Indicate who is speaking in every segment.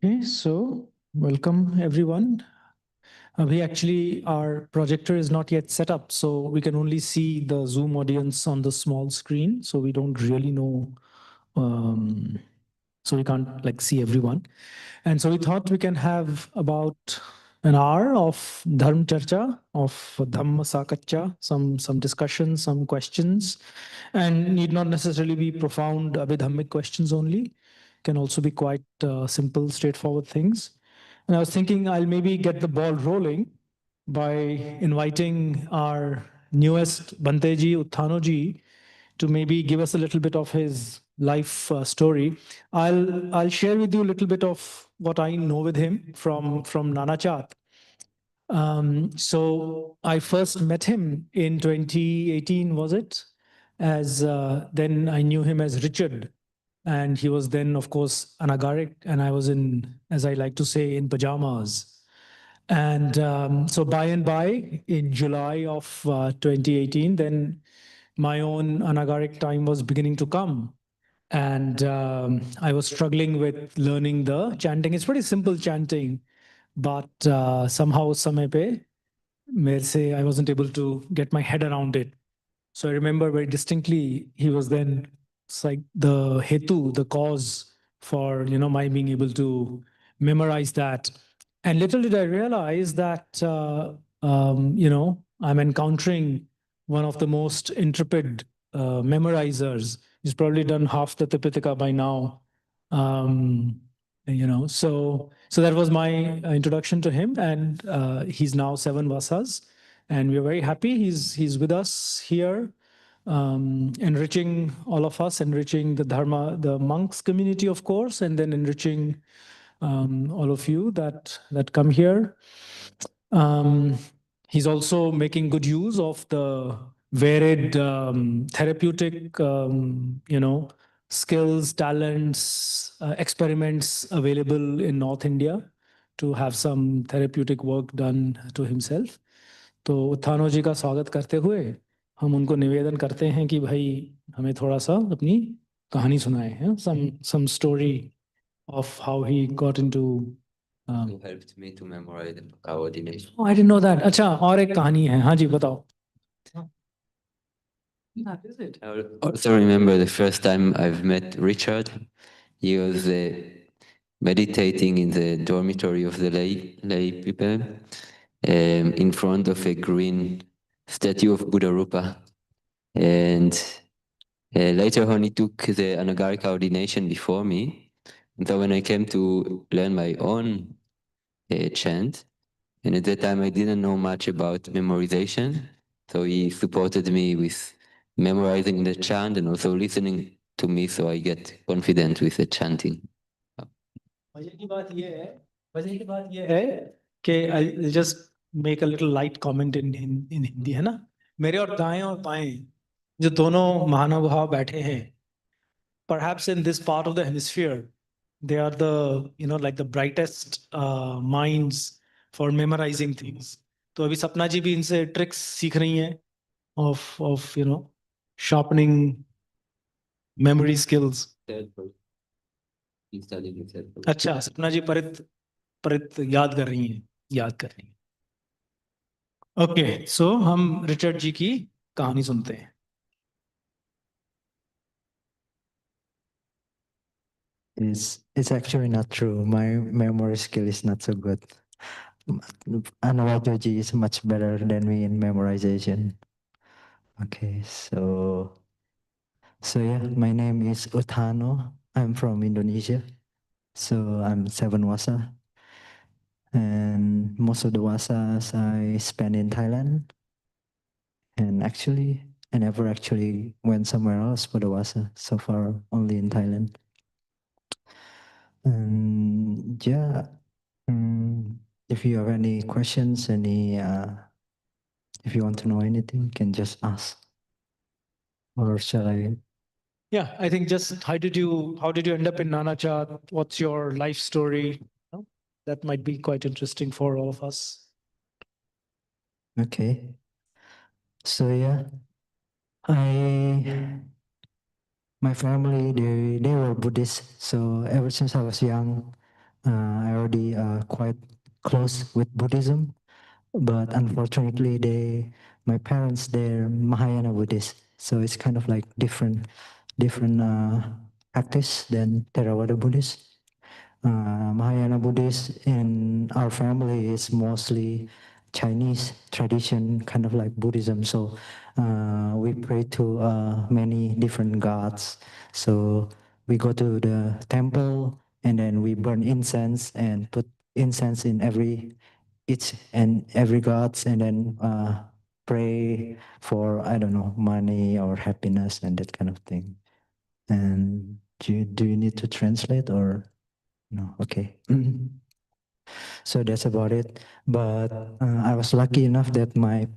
Speaker 1: Okay, so welcome everyone. Our projector is not yet set up, so we can only see the Zoom audience on the small screen. So we don't really know, so we can't like see everyone. And so we thought we can have about an hour of Dharma Charcha, of Dhamma Sakaccha, some discussion, some questions, and need not necessarily be profound Abhidhammic questions only. Can also be quite simple, straightforward things. And I was thinking I'll maybe get the ball rolling by inviting our newest Banteji, Utthanoji, to maybe give us a little bit of his life story. I'll share with you a little bit of what I know with him from Nanachat. So I first met him in 2018, was it? As then I knew him as Richard, and he was then, of course, anagaric, and I was in, as I like to say, in pajamas. And so by and by, in July of 2018, then my own anagaric time was beginning to come. And I was struggling with learning the chanting. It's pretty simple chanting, but somehow, समय पे, मेरे से, I wasn't able to get my head around it. So I remember very distinctly, he was then, it's like the hetu, the cause for, my being able to memorize that. And little did I realize that, I'm encountering one of the most intrepid memorizers. He's probably done half the Tipitaka by now. So that was my introduction to him, and he's now 7 Vasas, and we're very happy he's with us here, enriching all of us, enriching the Dharma, the monks community, of course, and then enriching all of you that come here. He's also making good use of the varied therapeutic, skills, talents, experiments available in North India to have some therapeutic work done to himself. तो उत्थानो जी का स्वागत करते हुए हम उनको निवेदन करते हैं कि भाई हमें थोड़ा सा अपनी कहानी सुनाए हैं, some story of how he got into.
Speaker 2: Who helped me to memorize the coordination.
Speaker 1: Oh, I didn't know that. अच्छा, और एक कहानी है. हाँ जी, बताओ.
Speaker 2: Is it? I also remember the first time I've met Richard. He was meditating in the dormitory of the lay people in front of a green statue of Buddha Rupa. And later on, he took the Anagarika ordination before me. And so when I came to learn my own chant, and at that time I didn't know much about memorization, so he supported me with memorizing the chant and also listening to me so I get confident with the chanting.
Speaker 1: मजे की बात ये है कि I'll just make a little light comment in Hindi, है ना. मेरे और दाएं और बाएं जो दोनों महानुभाव बैठे हैं, perhaps in this part of the hemisphere, they are the, like the brightest minds for memorizing things. तो अभी सपना जी भी इनसे ट्रिक्स सीख रही हैं of sharpening memory skills. अच्छा, सपना जी परित याद कर रही हैं. ओके, सो हम रिचर्ड जी की कहानी सुनते हैं.
Speaker 3: It's actually not true. My memory skill is not so good. Analogy is much better than me in memorization. Okay, so yeah, my name is Uthano. I'm from Indonesia. So I'm 7 Wasa. And most of the Wasas I spent in Thailand. And actually, I never actually went somewhere else for the Wasa. So far, only in Thailand. And yeah, if you have any questions, if you want to know anything, you can just ask. Or shall I?
Speaker 1: Yeah, I think just how did you end up in Nanachat? What's your life story? That might be quite interesting for all of us.
Speaker 3: Okay. So yeah, my family, they were Buddhist. So ever since I was young, I already quite close with Buddhism, but unfortunately, my parents, they're Mahayana Buddhists, so it's kind of like different practice than Theravada Buddhist. Mahayana Buddhist in our family is mostly Chinese tradition, kind of like Buddhism. So we pray to many different gods. So we go to the temple and then we burn incense and put incense in each and every gods, and then pray for, I don't know, money or happiness and that kind of thing. And do you need to translate or no? Okay. So that's about it. But I was lucky enough that my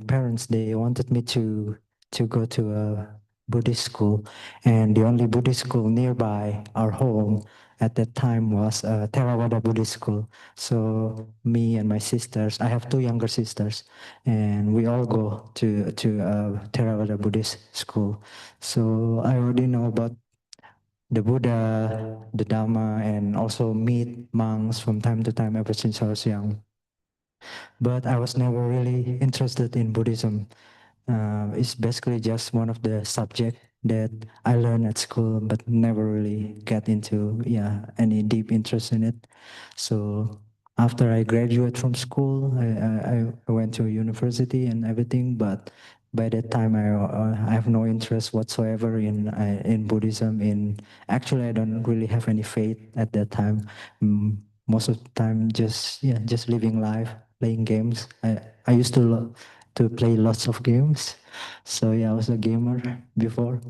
Speaker 3: parents, they wanted me to go to a Buddhist school, and the only Buddhist school nearby our home at that time was a Theravada Buddhist school. So me and my sisters, I have two younger sisters, and we all go to a Theravada Buddhist school. So I already know about the Buddha, the Dhamma, and also meet monks from time to time ever since I was young. But I was never really interested in Buddhism. It's basically just one of the subjects that I learned at school, but never really get into any deep interest in it. So after I graduated from school, I went to university and everything, but by that time I have no interest whatsoever in Buddhism. Actually, I don't really have any faith at that time. Most of the time, just living life, playing games. I used to play lots of games. So I was a gamer before,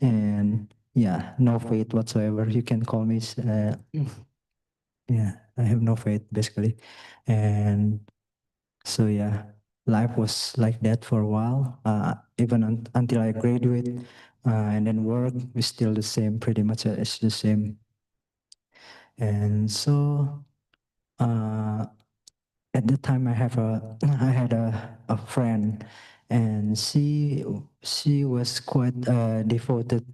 Speaker 3: and no faith whatsoever. You can call me. I have no faith basically, and so life was like that for a while. Even until I graduate, and then work is still the same. Pretty much, it's the same. And so. At the time I had a friend, and she was quite a devoted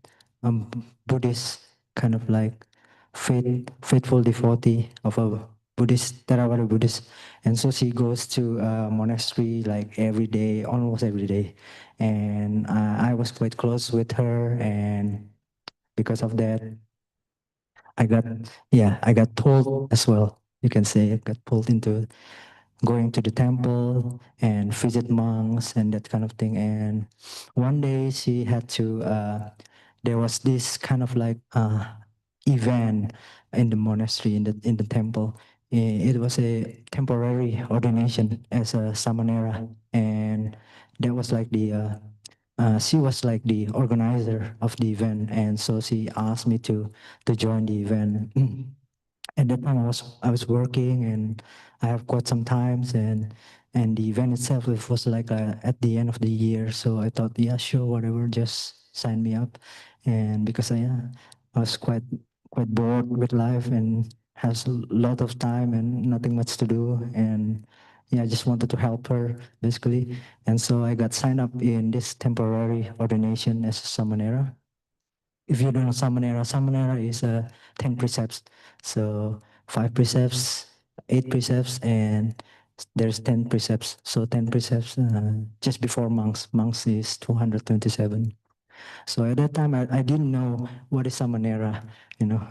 Speaker 3: Buddhist, kind of like faithful devotee of a Buddhist, Theravada Buddhist. And so she goes to a monastery like every day, almost every day. And I was quite close with her, and because of that I got I got pulled as well, you can say. I got pulled into going to the temple and visit monks and that kind of thing. And one day she had to, there was this kind of like event in the monastery, in the temple. It was a temporary ordination as a samanera, and that was like she was like the organizer of the event, and so she asked me to join the event. At that time I was working, and I have quite some times, and the event itself, it was like at the end of the year. So I thought, yeah, sure, whatever, just sign me up. And because I was quite bored with life and has a lot of time and nothing much to do, and I just wanted to help her basically. And so I got signed up in this temporary ordination as a samanera. If you don't know Samanera is 10 precepts. So 5 precepts, 8 precepts, and there's 10 precepts. So 10 precepts just before monks. Monks is 227. So at that time, I didn't know what is Samanera,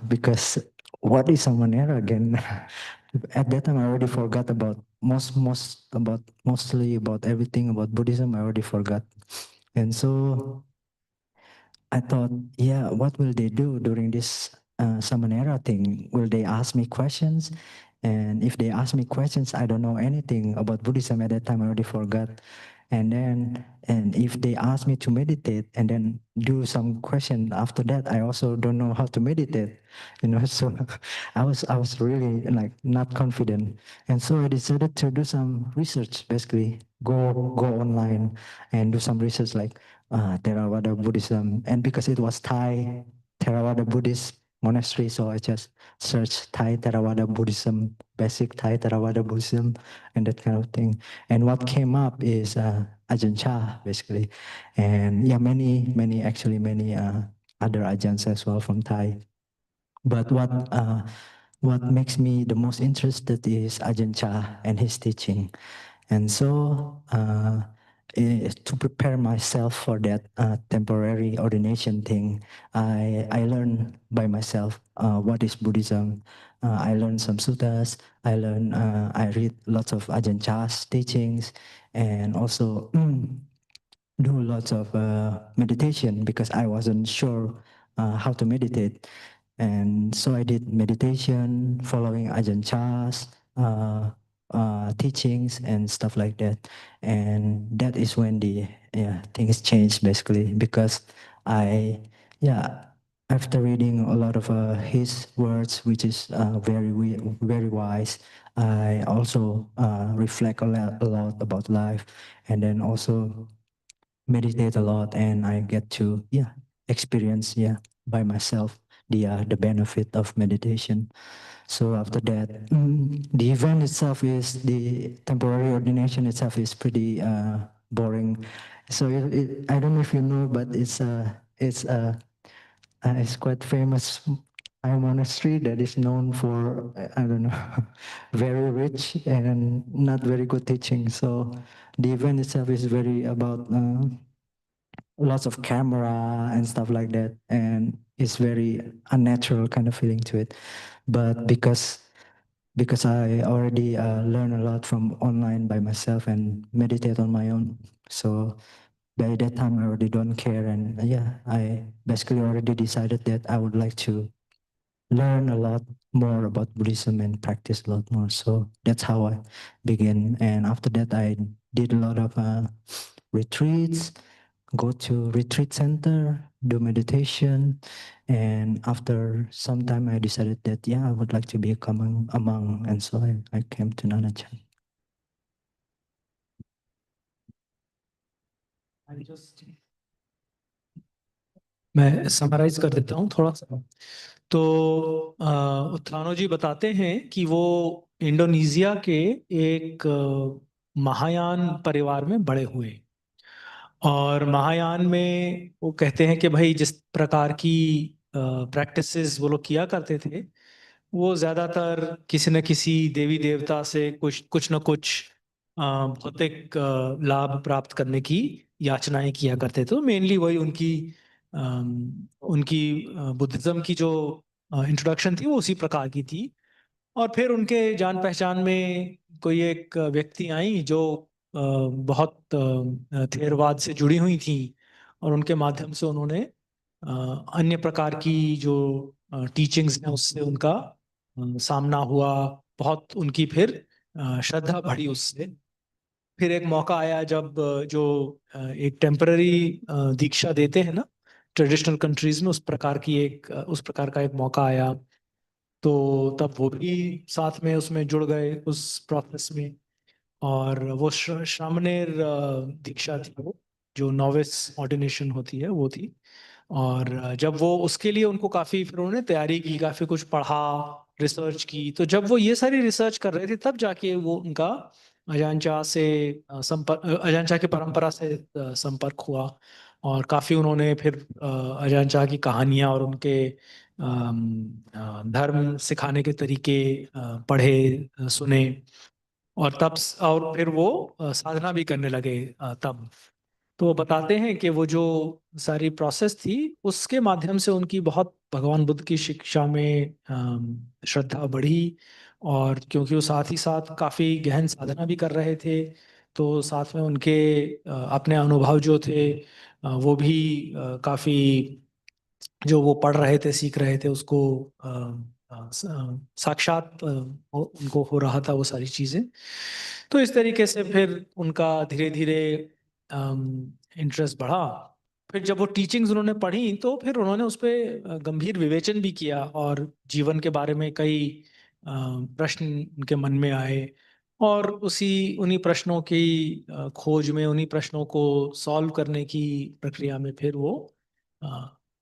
Speaker 3: because what is Samanera again? At that time, I already forgot about mostly about everything about Buddhism. I already forgot. And so I thought, what will they do during this Samanera thing? Will they ask me questions? And if they ask me questions, I don't know anything about Buddhism at that time. I already forgot. And if they ask me to meditate and then do some question after that, I also don't know how to meditate. So I was really like not confident. And so I decided to do some research, basically go online and do some research like Theravada Buddhism. And because it was Thai Theravada Buddhist monastery, so I just searched Thai Theravada Buddhism, basic Thai Theravada Buddhism, and that kind of thing. And what came up is Ajahn Chah, basically. And many other Ajahns as well from Thai. But what makes me the most interested is Ajahn Chah and his teaching. And so to prepare myself for that temporary ordination thing, I learned by myself what is Buddhism. I learned some suttas. I read lots of Ajahn Chah's teachings, and also do lots of meditation because I wasn't sure how to meditate. And so I did meditation following Ajahn Chah's teachings and stuff like that. And that is when the things changed basically, because I, yeah, after reading a lot of his words, which is very wise, I also reflect a lot about life, and then also meditate a lot, and I get to experience by myself the benefit of meditation. So after that, the event itself is the temporary ordination itself is pretty boring. So I don't know if you know, but it's quite famous monastery that is known for I don't know very rich and not very good teaching. So the event itself is very about lots of camera and stuff like that, and it's very unnatural kind of feeling to it. But because I already learned a lot from online by myself and meditate on my own, so by that time I already don't care. And I basically already decided that I would like to learn a lot more about Buddhism and practice a lot more. So that's how I began. And after that, I did a lot of retreats, go to retreat center, do meditation. And after some time, I decided that, I would like to become a monk. And so I came to Nanachan.
Speaker 1: मैं summarise कर देता हूँ थोड़ा सा। तो उत्थानो जी बताते हैं कि वो इंडोनेशिया के एक महायान परिवार में बड़े हुए, और महायान में वो कहते हैं कि भाई जिस प्रकार की प्रैक्टिसेस वो लोग किया करते थे, वो ज़्यादातर किसी न किसी देवी देवता से कुछ न कुछ भौतिक लाभ प्राप्त करने की याचनाएं किया करते थे। तो मेनली वही उनकी बुद्धिज़्म की जो इंट्रोडक्शन थी वो उसी प्रकार की थी। और फिर उनके जान पहचान में कोई एक व्यक्ति आई जो बहुत थेरवाद से जुड़ी हुई थी, और उनके माध्यम से उन्होंने अन्य प्रकार की जो टीचिंग्स हैं उससे उनका सामना हुआ। बहुत उनकी फिर श्रद्धा बढ़ी उससे। फिर एक मौका आया जब जो एक टेम्पररी दीक्षा देते हैं ना ट्रेडिशनल कंट्रीज में, उस प्रकार का एक मौका आया। तो तब वो भी साथ में उसमें जुड़ गए उस प्रोसेस में। और वो श्रामणेर दीक्षा थी, वो जो नॉविस ऑर्डिनेशन होती है वो थी। और जब वो उसके लिए उनको काफ़ी फिर उन्होंने तैयारी की, काफ़ी कुछ पढ़ा, रिसर्च की। तो जब वो ये सारी रिसर्च कर रहे थे तब जाके वो उनका अजान चाह से अजान चाह की परंपरा से संपर्क हुआ। और काफ़ी उन्होंने फिर अजान चाह की कहानियाँ और उनके धर्म सिखाने के तरीके पढ़े, सुने। और फिर वो साधना भी करने लगे तब। तो वो बताते हैं कि वो जो सारी प्रोसेस थी उसके माध्यम से उनकी बहुत भगवान बुद्ध की शिक्षा में श्रद्धा बढ़ी। और क्योंकि वो साथ ही साथ काफ़ी गहन साधना भी कर रहे थे, तो साथ में उनके अपने अनुभव जो थे वो भी काफ़ी, जो वो पढ़ रहे थे, सीख रहे थे, उसको साक्षात उनको हो रहा था वो सारी चीज़ें। तो इस तरीके से फिर उनका धीरे धीरे इंटरेस्ट बढ़ा। फिर जब वो टीचिंग्स उन्होंने पढ़ी तो फिर उन्होंने उस पर गंभीर विवेचन भी किया, और जीवन के बारे में कई प्रश्न उनके मन में आए। और उन्हीं प्रश्नों की खोज में, उन्हीं प्रश्नों को सॉल्व करने की प्रक्रिया में फिर वो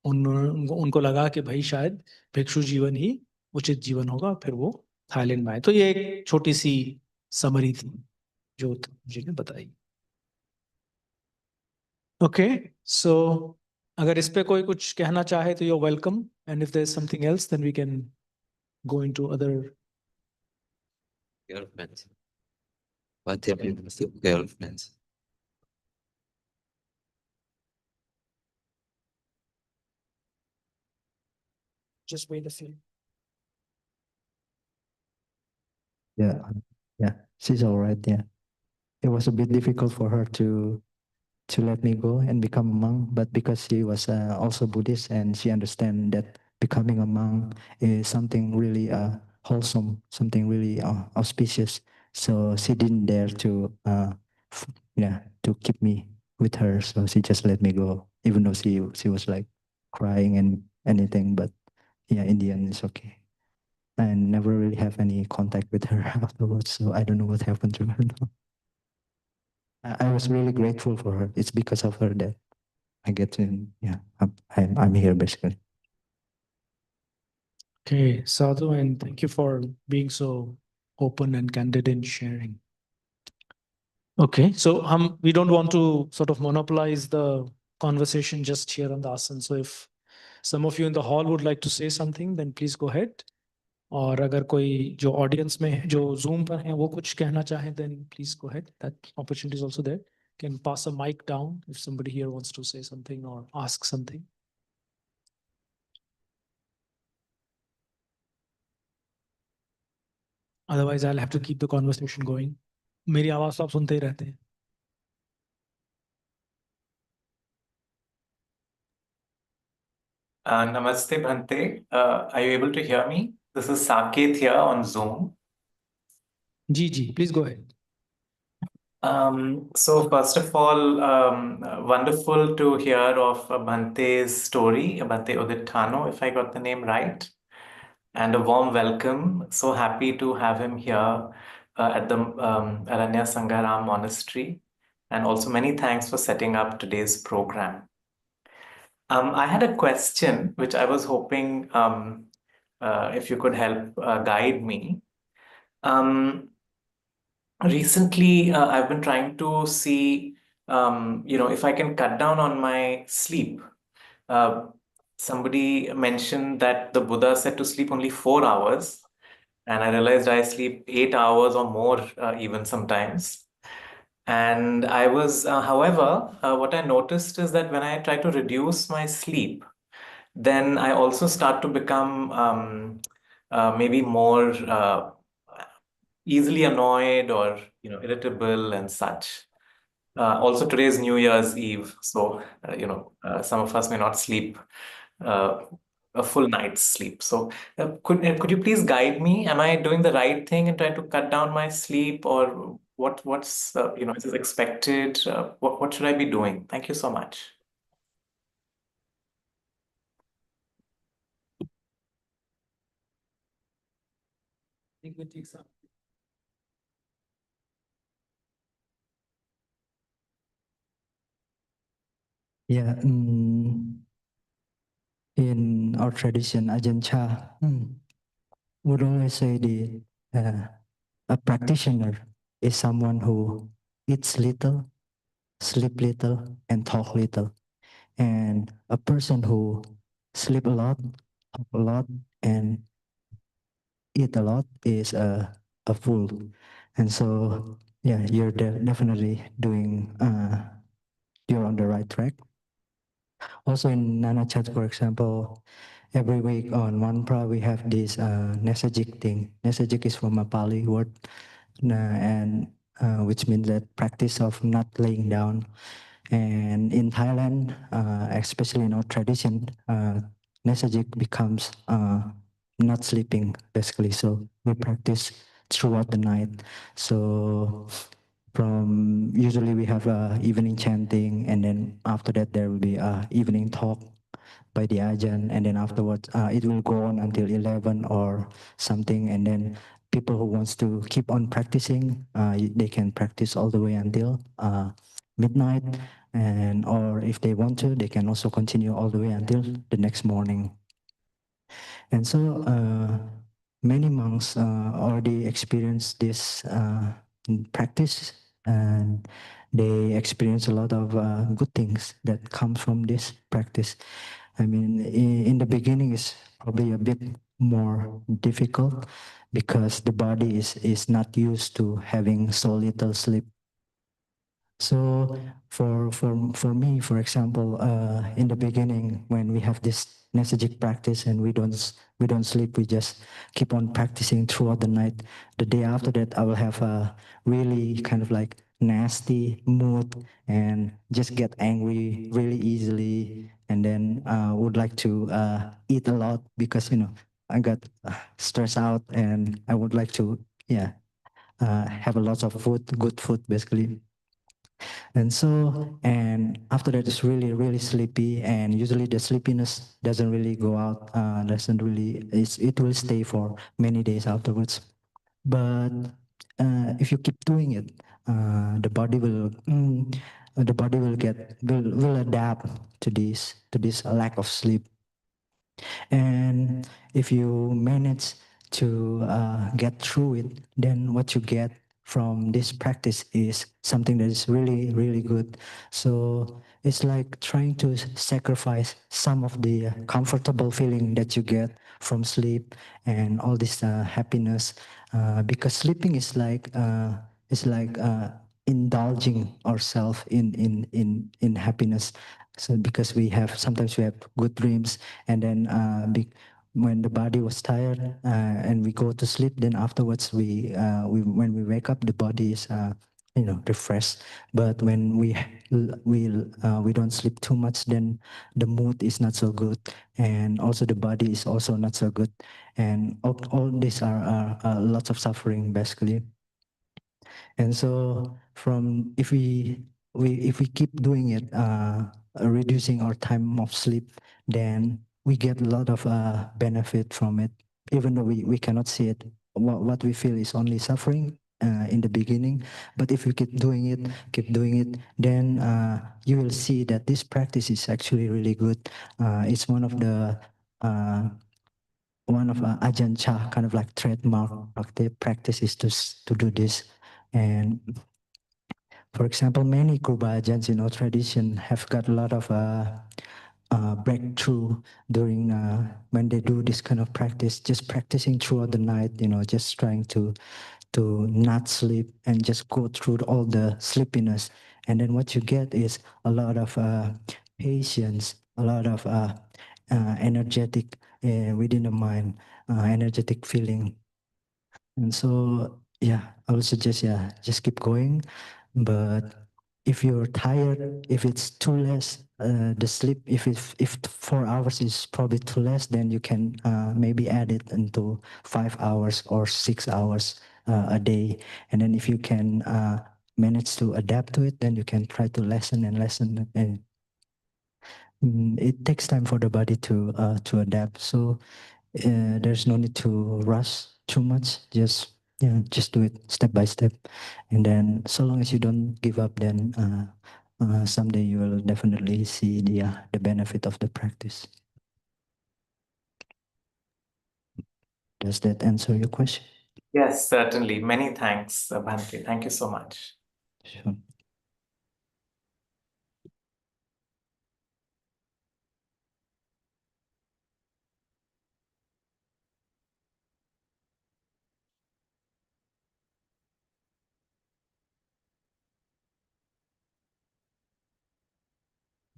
Speaker 1: उनको लगा कि भाई शायद भिक्षु जीवन ही उचित जीवन होगा। फिर वो थाईलैंड में आए। तो ये एक छोटी सी समरी थी जो जी ने बताई। ओके, सो अगर इस पे कोई कुछ कहना चाहे तो you are welcome, and if there is something else then we can go into other.
Speaker 2: Girlfriends. What happens to girlfriends?
Speaker 1: Just wait a few.
Speaker 3: Yeah, she's all right. Yeah, it was a bit difficult for her to let me go and become a monk, but because she was also Buddhist and she understands that becoming a monk is something really wholesome, something really auspicious. So she didn't dare to to keep me with her. So she just let me go, even though she was like crying and anything. But yeah, in the end, it's okay. I never really have any contact with her afterwards, so I don't know what happened to her now. I was really grateful for her. It's because of her that I get to, I'm here basically.
Speaker 1: Okay, Sadhu, and thank you for being so open and candid in sharing. Okay, so we don't want to sort of monopolize the conversation just here on the asana. So if some of you in the hall would like to say something, then please go ahead. और अगर कोई जो audience में है, जो Zoom पर हैं, वो कुछ कहना चाहे, then please go ahead. That opportunity is also there. Can pass a mic down if somebody here wants to say something or ask something. Otherwise, I'll have to keep the conversation going. मेरी आवाज तो आप सुनते ही रहते हैं.
Speaker 4: Namaste Bhante. Are you able to hear me? This is Saket here on Zoom.
Speaker 1: Ji, please go ahead.
Speaker 4: So first of all, wonderful to hear of Bhante's story, Bhante Udit Thano, if I got the name right. And a warm welcome. So happy to have him here at the Arañña Saṅghārāma Monastery. And also many thanks for setting up today's program. I had a question which I was hoping if you could help guide me. Recently, I've been trying to see, if I can cut down on my sleep. Somebody mentioned that the Buddha said to sleep only 4 hours, and I realized I sleep 8 hours or more, even sometimes. And I was, however, what I noticed is that when I try to reduce my sleep, then I also start to become maybe more easily annoyed or irritable and such. Also, today's New Year's Eve, so some of us may not sleep a full night's sleep. So, could you please guide me? Am I doing the right thing and trying to cut down my sleep, or what's is expected? What should I be doing? Thank you so much.
Speaker 1: I think we take some.
Speaker 3: Yeah, in our tradition, Ajahn Chah would always say a practitioner is someone who eats little, sleep little, and talk little. And a person who sleep a lot, talk a lot, and eat a lot is a fool. And so, yeah, you're definitely doing, you're on the right track. Also in Nana Chat, for example, every week on Mantra, we have this Nesajik thing. Nesajik is from a Pali word, and which means that practice of not laying down. And in Thailand, especially in our tradition, Nesajik becomes not sleeping, basically. So we practice throughout the night. So from usually we have evening chanting, and then after that there will be evening talk by the Ajahn, and then afterwards it will go on until 11 or something, and then people who wants to keep on practicing, they can practice all the way until midnight, and or if they want to, they can also continue all the way until the next morning. And so many monks already experience this practice, and they experience a lot of good things that come from this practice. I mean, in the beginning, it's probably a bit more difficult because the body is not used to having so little sleep. So for me, for example, in the beginning, when we have this Nesajic practice and we don't sleep, we just keep on practicing throughout the night. The day after that, I will have a really kind of like nasty mood and just get angry really easily, and then would like to eat a lot because I got stressed out and I would like to have a lot of food, good food basically. And after that, it's really, really sleepy. And usually the sleepiness doesn't really go out, it will stay for many days afterwards. But if you keep doing it, the body will adapt to this lack of sleep. And if you manage to get through it, then what you get from this practice is something that is really, really good. So it's like trying to sacrifice some of the comfortable feeling that you get from sleep and all this happiness, because sleeping is like indulging ourselves in happiness. So because sometimes we have good dreams, and then when the body was tired and we go to sleep, then afterwards when we wake up, the body is refreshed. But when we don't sleep too much, then the mood is not so good, and also the body is also not so good, and all these are lots of suffering basically. And so if we keep doing it, reducing our time of sleep, then we get a lot of benefit from it, even though we cannot see it. What we feel is only suffering in the beginning, but if you keep doing it, then you will see that this practice is actually really good. It's one of Ajahn Chah kind of like trademark practices to do this. And for example, many Guru Ajahns, tradition have got a lot of breakthrough during when they do this kind of practice, just practicing throughout the night, just trying to not sleep and just go through all the sleepiness. And then what you get is a lot of patience, a lot of energetic within the mind, energetic feeling. And so, I would suggest, just keep going. But if you're tired, if it's too less, the sleep, if 4 hours is probably too less, then you can maybe add it into 5 hours or 6 hours a day. And then if you can manage to adapt to it, then you can try to lessen and lessen. And it takes time for the body to adapt. So there's no need to rush too much. Just do it step by step, and then so long as you don't give up, then someday you will definitely see the benefit of the practice. Does that answer your question?
Speaker 4: Yes, certainly. Many thanks, Bhante. Thank you so much.
Speaker 3: Sure.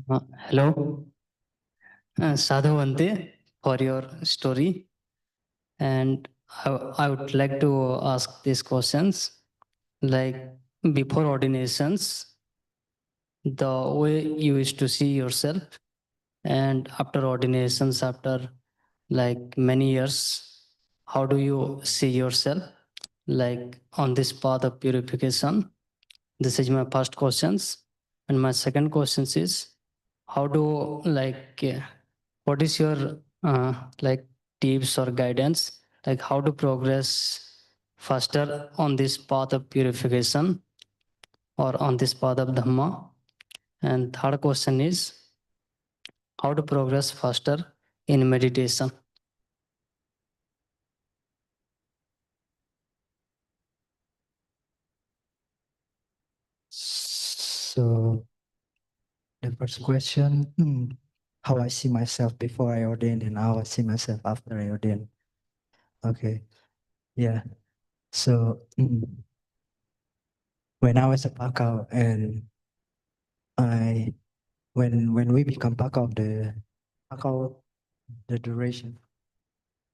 Speaker 5: Hello, Sadhu Bhante, for your story. And I would like to ask these questions. Like before ordinations, the way you used to see yourself, and after ordinations, after like many years, how do you see yourself? Like on this path of purification. This is my first questions. And my second question is, how do what is your like tips or guidance, like how to progress faster on this path of purification or on this path of Dhamma? And third question is, how to progress faster in meditation?
Speaker 3: So the first question, how I see myself before I ordained and how I see myself after I ordained. Okay. Yeah. So when I was a Pakau and when we become Pakau, the duration.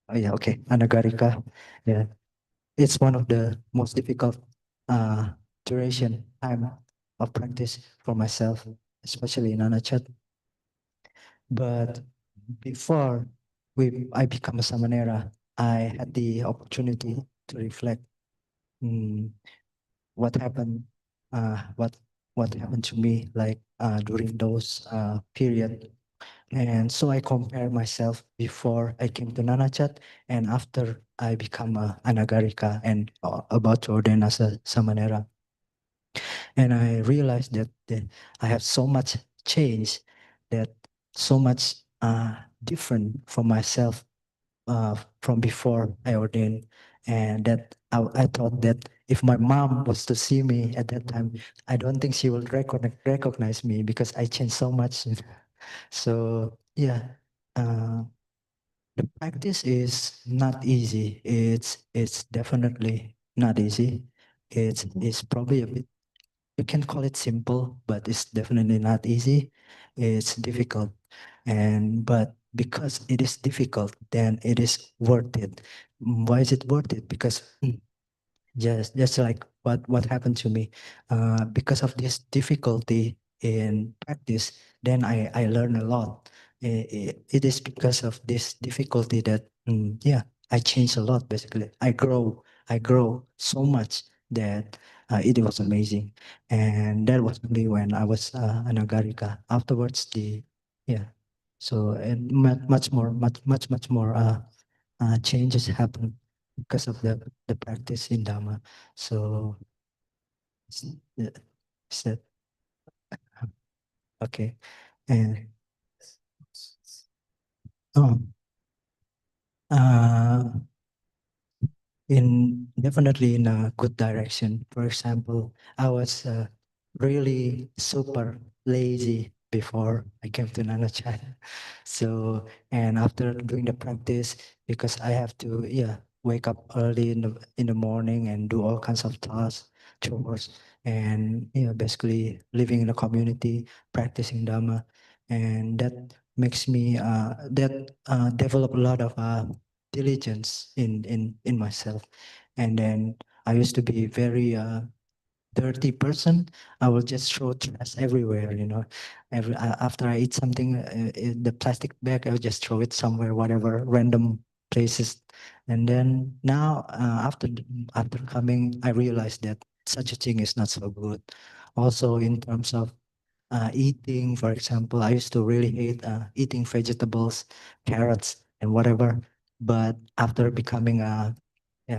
Speaker 3: Oh yeah, okay. Anagarika. Yeah. It's one of the most difficult duration time of practice for myself, especially in Anachat. But before I become a Samanera, I had the opportunity to reflect what happened, what happened to me, like during those period. And so I compare myself before I came to Nanachat and after I become a Anagarika and about to ordain as a Samanera. And I realized that I have so much change, that so much different from myself from before I ordained. And that I thought that if my mom was to see me at that time, I don't think she will recognize me because I changed so much. So yeah, the practice is not easy. It's definitely not easy. It's probably a bit, you can call it simple, but it's definitely not easy. It's difficult. And but because it is difficult, then it is worth it. Why is it worth it? Because just like what happened to me, because of this difficulty in practice, then I learn a lot. It is because of this difficulty that yeah, I changed a lot. Basically, I grow so much that it was amazing. And that was only when I was an agarika. Afterwards, the yeah, so and much more changes happen because of the practice in Dhamma. So yeah, is that okay? And oh, uh, in definitely in a good direction. For example, I was really super lazy before I came to Nanachat. So and after doing the practice, because I have to wake up early in the morning and do all kinds of tasks, chores, and basically living in a community, practicing Dhamma, and that makes me develop a lot of diligence in myself. And then I used to be very dirty person. I will just throw trash everywhere, after I eat something in the plastic bag, I'll just throw it somewhere, whatever random places. And then now after coming, I realized that such a thing is not so good. Also in terms of eating, for example, I used to really hate eating vegetables, carrots, and whatever. But after becoming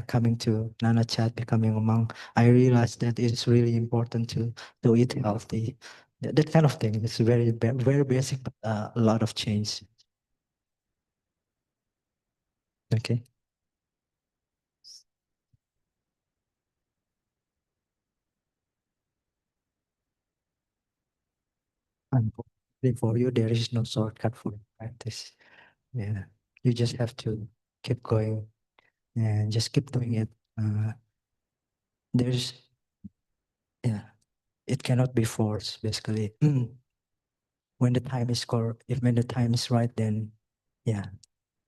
Speaker 3: coming to Nana Chat, becoming a monk, I realized that it's really important to eat healthy. That kind of thing. It's very basic, but a lot of change. Okay. Unfortunately for you, there is no shortcut for practice. Yeah, you just have to keep going and just keep doing it. There's yeah, it cannot be forced. Basically, when the time is when the time is right, then yeah,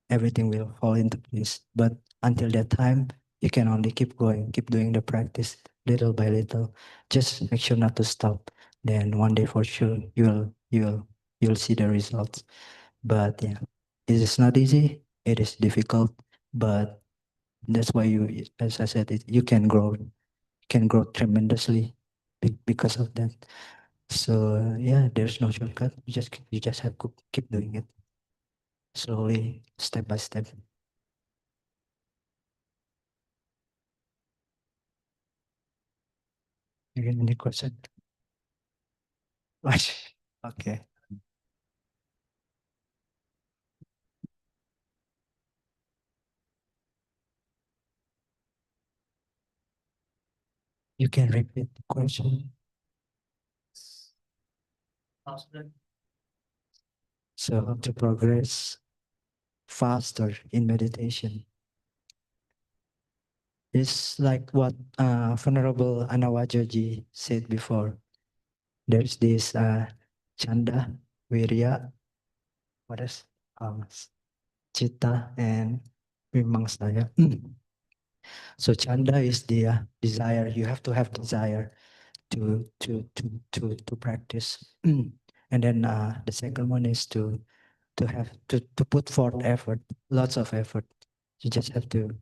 Speaker 3: everything will fall into place. But until that time, you can only keep going, keep doing the practice little by little. Just make sure not to stop. Then one day for sure you'll see the results. But yeah, it is not easy. It is difficult, but that's why as I said, you can grow tremendously because of that. So yeah, there's no shortcut. You just have to keep doing it slowly, step by step. Again, any question? Okay. You can repeat the question. So how to progress faster in meditation. It's like what Venerable Anawajoji said before. There's this Chanda, Virya, what is Chitta, and Vimamsa. So Chanda is the desire. You have to have desire to practice. And then the second one is to have to put forth effort, lots of effort. You just have to,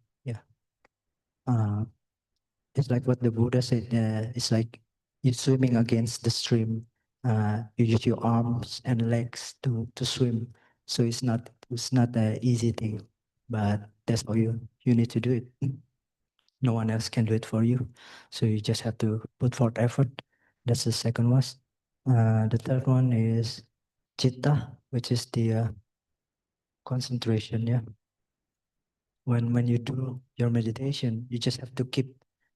Speaker 3: it's like what the Buddha said. It's like you're swimming against the stream. You use your arms and legs to swim. So it's not an easy thing, but that's how you need to do it. No one else can do it for you. So you just have to put forth effort. That's the second one. The third one is chitta, which is the concentration. Yeah. When you do your meditation, you just have to keep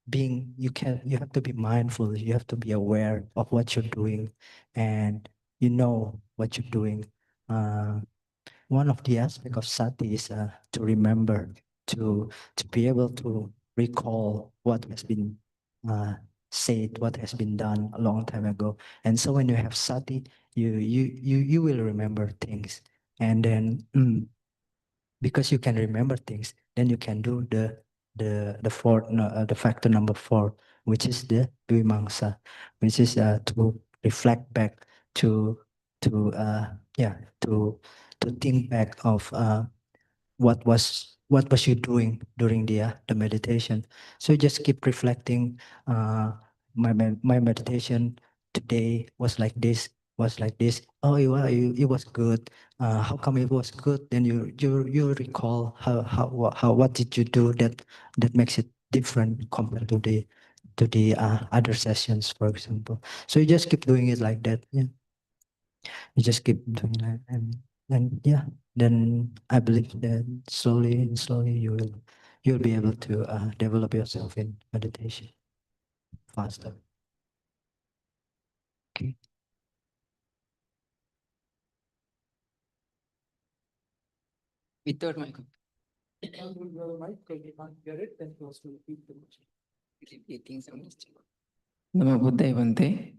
Speaker 3: being. You have to be mindful. You have to be aware of what you're doing, and you know what you're doing. One of the aspects of sati is to remember, to be able to recall what has been said, what has been done a long time ago. And so when you have sati, you will remember things. And then because you can remember things, then you can do the fourth, the factor number 4, which is the vimamsa, which is to reflect back, to think back of what was you doing during the meditation. So you just keep reflecting. My meditation today was like this, oh, it was good. How come it was good? Then you recall how what did you do that makes it different compared to the other sessions, for example. So you just keep doing it like that. Yeah, you just keep doing that, and yeah, then I believe that slowly and slowly you'll be able to develop yourself in meditation faster. Okay.
Speaker 6: Without mic. Namo Buddhaya Bhante.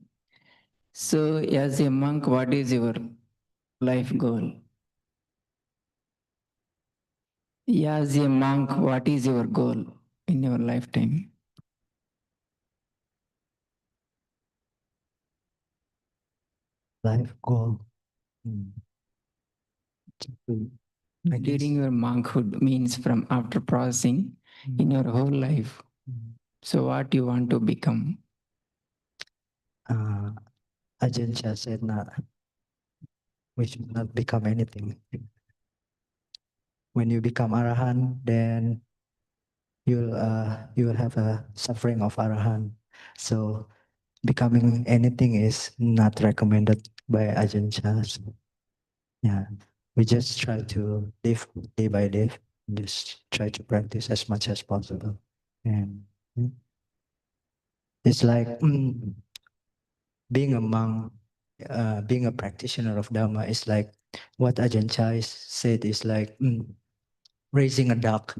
Speaker 6: So, as a monk, what is your life goal? As a monk, what is your goal in your lifetime?
Speaker 3: Life goal. I guess.
Speaker 6: During your monkhood means from after processing in your whole life. So what you want to become?
Speaker 3: Ajahn Chah said we should not become anything. When you become Arahant, then you will have a suffering of Arahant. So becoming anything is not recommended by Ajahn Chah. So, yeah, we just try to live day by day. Just try to practice as much as possible, and it's like being a monk, being a practitioner of Dhamma is like what Ajahn Chah said is like raising a duck.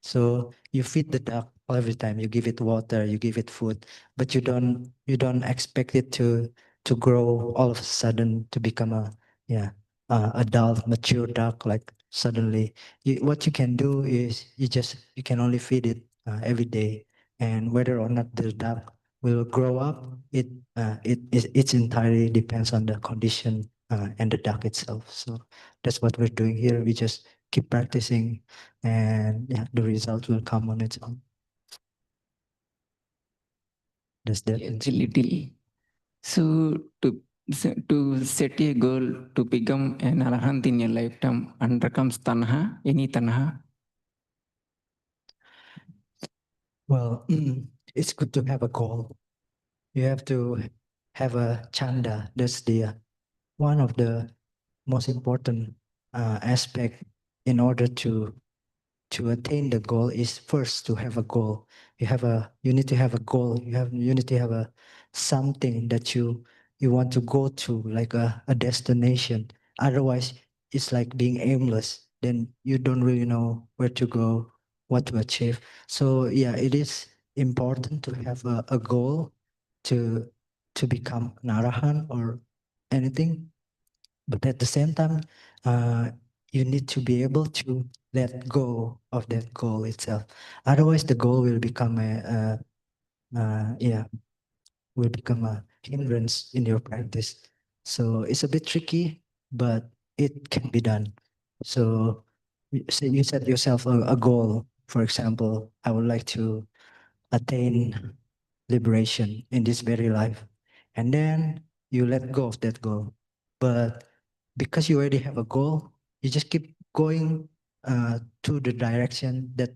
Speaker 3: So you feed the duck every time. You give it water, you give it food, but you don't expect it to grow all of a sudden to become a adult, mature duck. Like suddenly, what you can do is you can only feed it every day, and whether or not the duck will grow up, it entirely depends on the condition and the duck itself. So that's what we're doing here. We just keep practicing, and yeah, the result will come on its own. That's that.
Speaker 6: A little. So to set a goal to become an arahant in your lifetime, under comes tanha, any tanha.
Speaker 3: Well, it's good to have a goal. You have to have a chanda. That's the one of the most important aspect in order to attain the goal is first to have a goal. You need to have a goal. You need to have a something that you want to go to, like a destination. Otherwise, it's like being aimless. Then you don't really know where to go, what to achieve. So yeah, it is important to have a goal to become an arahant or anything, but at the same time, you need to be able to let go of that goal itself. Otherwise, the goal will become will become a hindrance in your practice. So it's a bit tricky, but it can be done. So you set yourself a goal. For example, I would like to attain liberation in this very life. And then you let go of that goal. But because you already have a goal, you just keep going to the direction that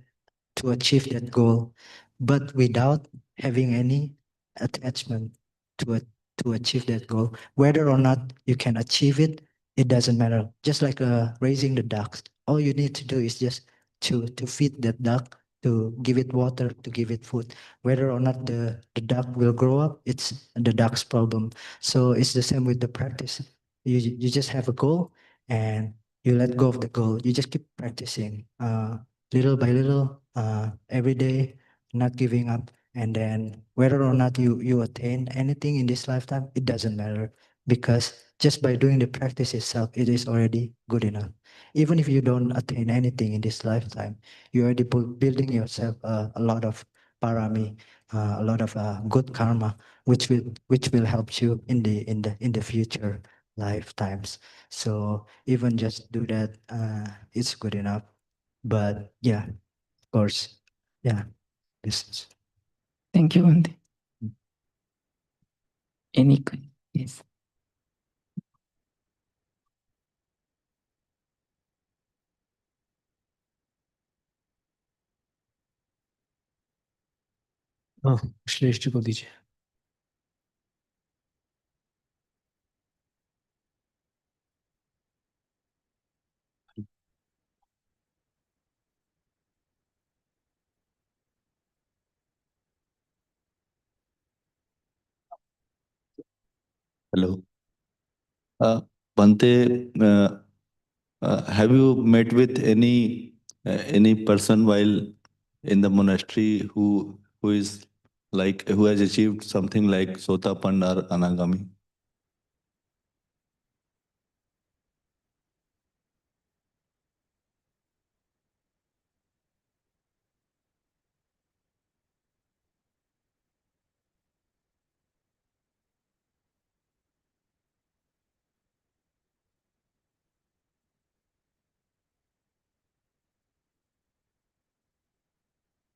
Speaker 3: to achieve that goal, but without having any attachment to it to achieve that goal. Whether or not you can achieve it, it doesn't matter. Just like raising the ducks, all you need to do is just to feed that duck, to give it water, to give it food. Whether or not the duck will grow up, it's the duck's problem. So it's the same with the practice. You just have a goal and you let go of the goal. You just keep practicing little by little, every day, not giving up. And then whether or not you attain anything in this lifetime, it doesn't matter, because just by doing the practice itself, it is already good enough. Even if you don't attain anything in this lifetime, you're already building yourself a lot of parami, a lot of good karma, which will help you in the future lifetimes. So even just do that, it's good enough. But yeah, of course, yeah, this is.
Speaker 6: Thank you, Bhante. Any yes.
Speaker 1: हाँ, श्लेष जी को दीजिए.
Speaker 7: Hello. Bhante, have you met with any person while in the monastery who is like who has achieved something like Sotapanna or Anagami?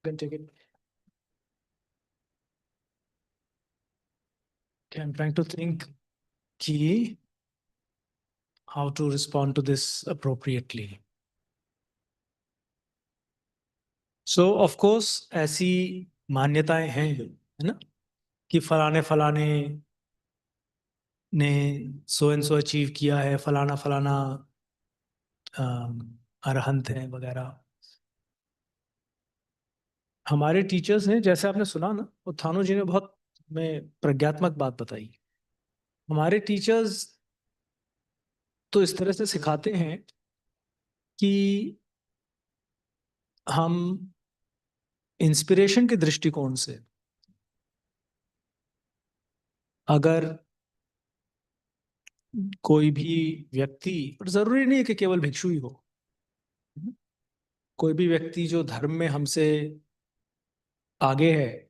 Speaker 1: You can take it. Okay, I'm trying to think how to respond to this appropriately. So of course ऐसी मान्यताएं हैं, है ना, कि फलाने फलाने ने so and so achieve किया है, फलाना फलाना अरहंत है वगैरह. हमारे टीचर्स ने, जैसे आपने सुना ना, उत्थानो जी ने बहुत में प्रज्ञात्मक बात बताई. हमारे टीचर्स तो इस तरह से सिखाते हैं कि हम इंस्पिरेशन के दृष्टिकोण से अगर कोई भी व्यक्ति, और जरूरी नहीं है कि केवल भिक्षु ही हो, कोई भी व्यक्ति जो धर्म में हमसे आगे है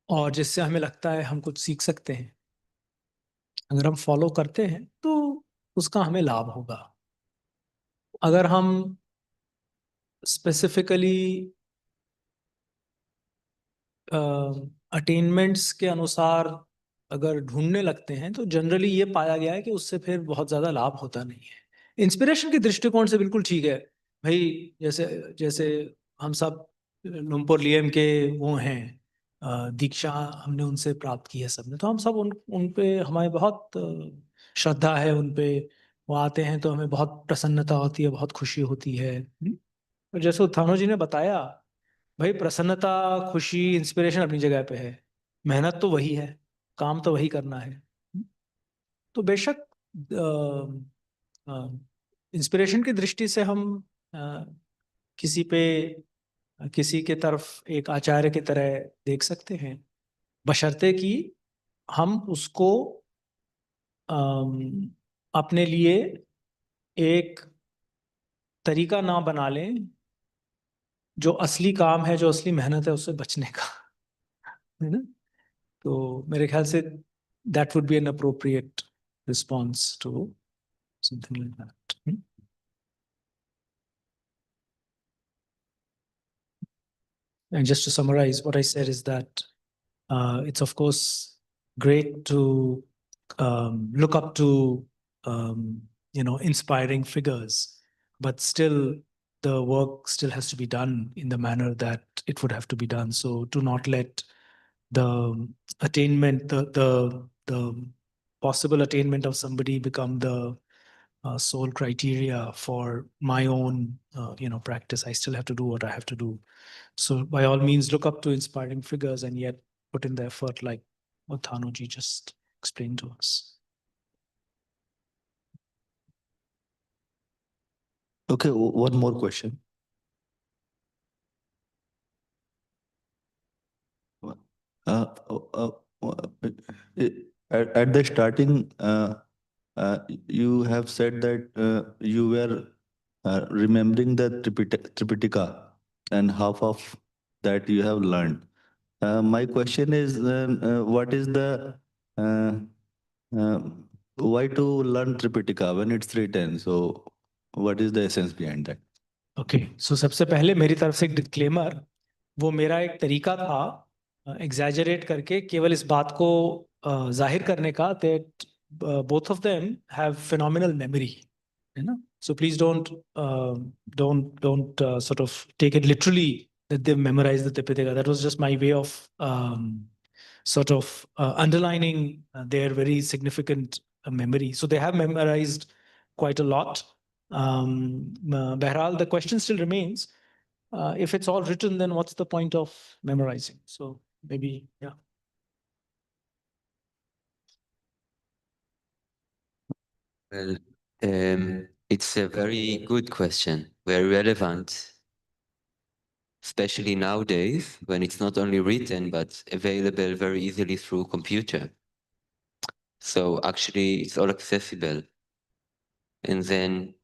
Speaker 1: और जिससे हमें लगता है हम कुछ सीख सकते हैं, अगर हम फॉलो करते हैं तो उसका हमें लाभ होगा. अगर हम स्पेसिफिकली अटेनमेंट्स के अनुसार अगर ढूंढने लगते हैं तो जनरली ये पाया गया है कि उससे फिर बहुत ज़्यादा लाभ होता नहीं है. इंस्पिरेशन के दृष्टिकोण से बिल्कुल ठीक है भाई. जैसे जैसे हम सब लुम्पुर लियम के वो हैं, दीक्षा हमने उनसे प्राप्त की है सबने, तो हम सब उन पे हमारी बहुत श्रद्धा है उन पे. वो आते हैं तो हमें बहुत प्रसन्नता होती है, बहुत खुशी होती है. और जैसे उत्थानो जी ने बताया, भाई प्रसन्नता, खुशी, इंस्पिरेशन अपनी जगह पे है, मेहनत तो वही है, काम तो वही करना है. तो बेशक इंस्पिरेशन की दृष्टि से हम किसी पे किसी के तरफ एक आचार्य की तरह देख सकते हैं, बशर्ते कि हम उसको अपने लिए एक तरीका ना बना लें जो असली काम है, जो असली मेहनत है, उससे बचने का, है ना? तो मेरे ख्याल से that would be an appropriate response to something like that. And just to summarize, what I said is that it's of course great to look up to inspiring figures, but still the work still has to be done in the manner that it would have to be done. So to not let the attainment, the possible attainment of somebody become the sole criteria for my own practice. I still have to do what I have to do. So by all means, look up to inspiring figures and yet put in the effort like what Thanoji just explained to us.
Speaker 7: Okay, one more question. At the starting, you have said that you were remembering the Tripitaka and half of that you have learned. My question is, what is the why to learn Tripitaka when it's written? So, what is the essence behind that?
Speaker 1: Okay, so सबसे पहले मेरी तरफ से एक disclaimer, वो मेरा एक तरीका था एग्जैजरेट करके केवल इस बात को जाहिर करने का that both of them have phenomenal memory, है ना? So please don't sort of take it literally that they've memorized the Tipitaka. That was just my way of sort of underlining their very significant memory. So they have memorized quite a lot. Behral, the question still remains, if it's all written, then what's the point of memorizing? So maybe, yeah.
Speaker 2: Well, it's a very good question, very relevant, especially nowadays when it's not only written, but available very easily through computer. So actually it's all accessible. And then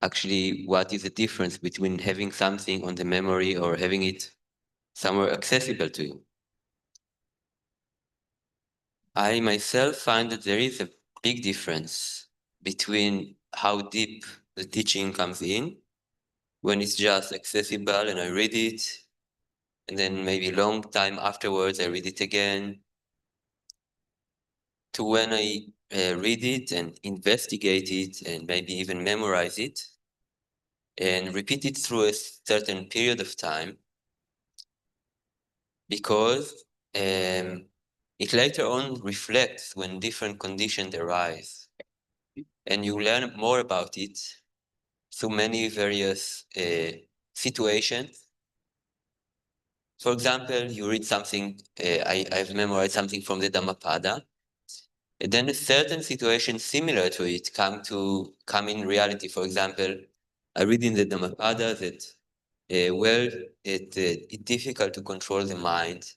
Speaker 2: actually what is the difference between having something on the memory or having it somewhere accessible to you? I myself find that there is a big difference between how deep the teaching comes in when it's just accessible and I read it, and then maybe a long time afterwards I read it again, to when I read it and investigate it and maybe even memorize it and repeat it through a certain period of time, because it later on reflects when different conditions arise and you learn more about it through many various situations. For example, you read something, I've memorized something from the Dhammapada, and then a certain situation similar to it come in reality. For example, I read in the Dhammapada that it's difficult to control the mind,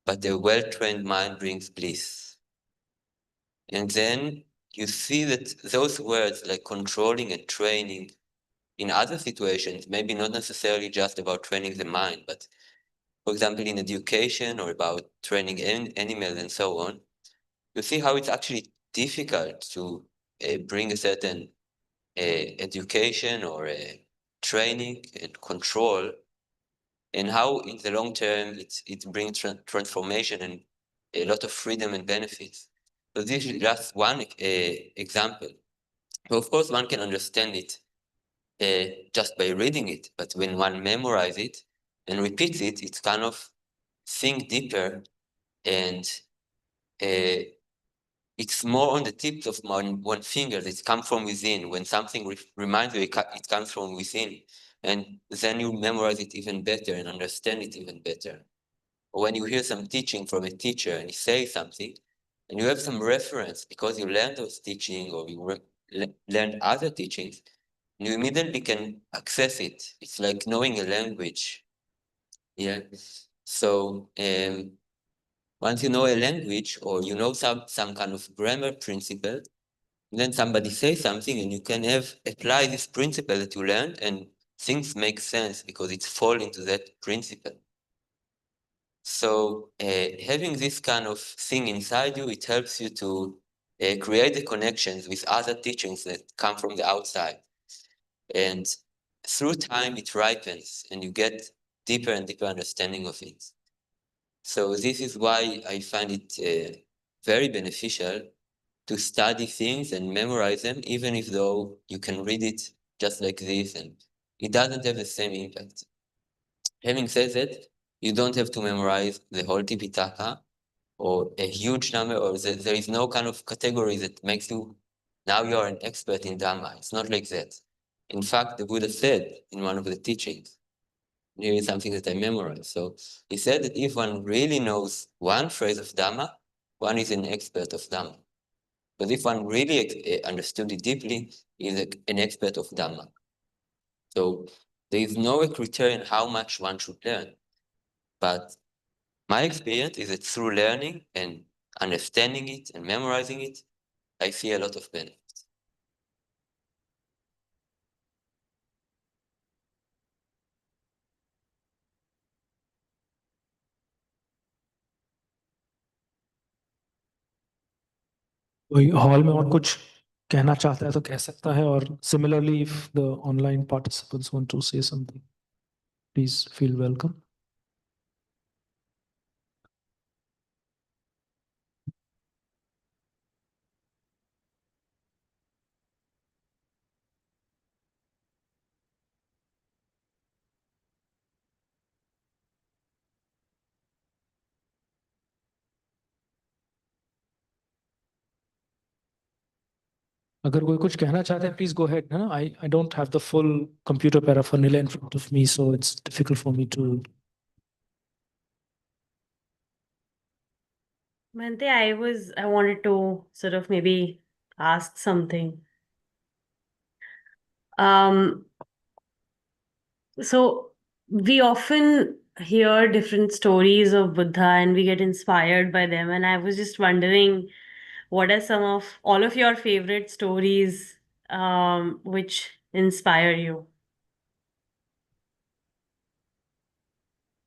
Speaker 2: but a well-trained mind brings bliss. And then you see that those words like controlling and training in other situations, maybe not necessarily just about training the mind, but for example, in education or about training animals and so on, you see how it's actually difficult to bring a certain education or training and control, and how in the long term it brings transformation and a lot of freedom and benefits. So this is just one example. So of course, one can understand it just by reading it, but when one memorizes it and repeats it, it's kind of think deeper, and it's more on the tips of one finger. It's come from within. When something reminds you, it comes from within, and then you memorize it even better and understand it even better. Or when you hear some teaching from a teacher and he says something, and you have some reference because you learned those teaching or you learned other teachings, You immediately can access it. It's like knowing a language. Yeah. So once you know a language, or you know some kind of grammar principle, then somebody says something and you can apply this principle that you learned, and things make sense because it's fall into that principle. So having this kind of thing inside you, it helps you to create the connections with other teachings that come from the outside. And through time, it ripens and you get deeper and deeper understanding of it. So this is why I find it very beneficial to study things and memorize them, even if though you can read it just like this and it doesn't have the same impact. Having said that, you don't have to memorize the whole Tipitaka or a huge number, or there is no kind of category that makes you, now you are an expert in Dhamma. It's not like that. In fact, the Buddha said in one of the teachings, here is something that I memorized. So he said that if one really knows one phrase of Dhamma, one is an expert of Dhamma. But if one really understood it deeply, he is an expert of Dhamma. So there is no criterion how much one should learn. But my experience is that through learning and understanding it and memorizing it, I see a lot of benefit.
Speaker 1: कोई hall में और कुछ कहना चाहता है तो कह सकता है, और similarly if the online participants want to say something, please feel welcome. अगर कोई कुछ कहना चाहता है, please go ahead. No? I don't have the full computer paraphernalia in front of me, so it's difficult for me to.
Speaker 8: Bhante, I wanted to sort of maybe ask something. So we often hear different stories of Buddha and we get inspired by them. And I was just wondering, what are some of all of your favorite stories which inspire you?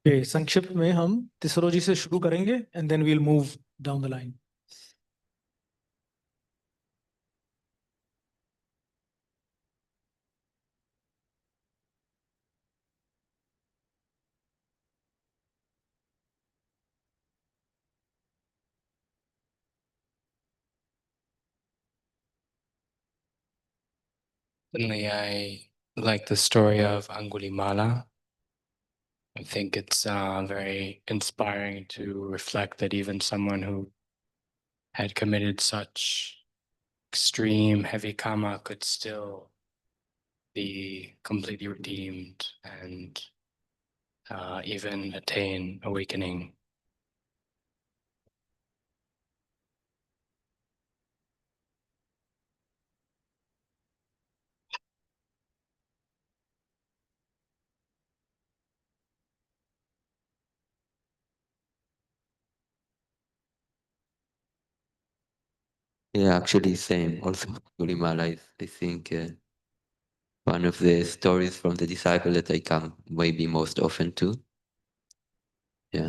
Speaker 1: Okay, संक्षिप्त में हम तिसरो जी से शुरू करेंगे and then we'll move down the line.
Speaker 9: Certainly, I like the story of Angulimala. I think it's very inspiring to reflect that even someone who had committed such extreme heavy karma could still be completely redeemed and even attain awakening.
Speaker 2: Yeah, actually same. Also, Gulimala is, I think, one of the stories from the disciple that I come maybe most often to. Yeah.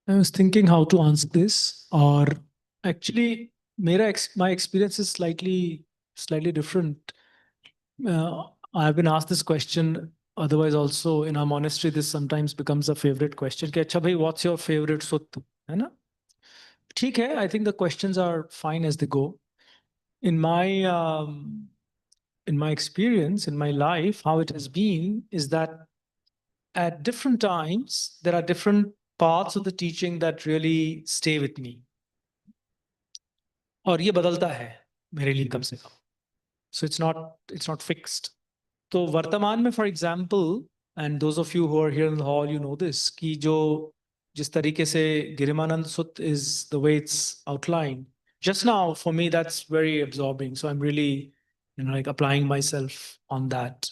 Speaker 1: I was thinking how to answer this, or actually, my experience is slightly different. I've been asked this question. Otherwise, also in our monastery, this sometimes becomes a favorite question. कि अच्छा भाई, what's your favorite sutta? है ना? ठीक है. I think the questions are fine as they go. In my experience, in my life, how it has been is that at different times, there are different parts of the teaching that really stay with me. और ये बदलता है मेरे लिए कम से कम. So it's not fixed. तो वर्तमान में, for example, and those of you who are here in the hall, you know this, कि जो जिस तरीके से गिरिमानंद सुत्त is the way it's outlined, just now, for me, that's very absorbing. So I'm really, like applying myself on that.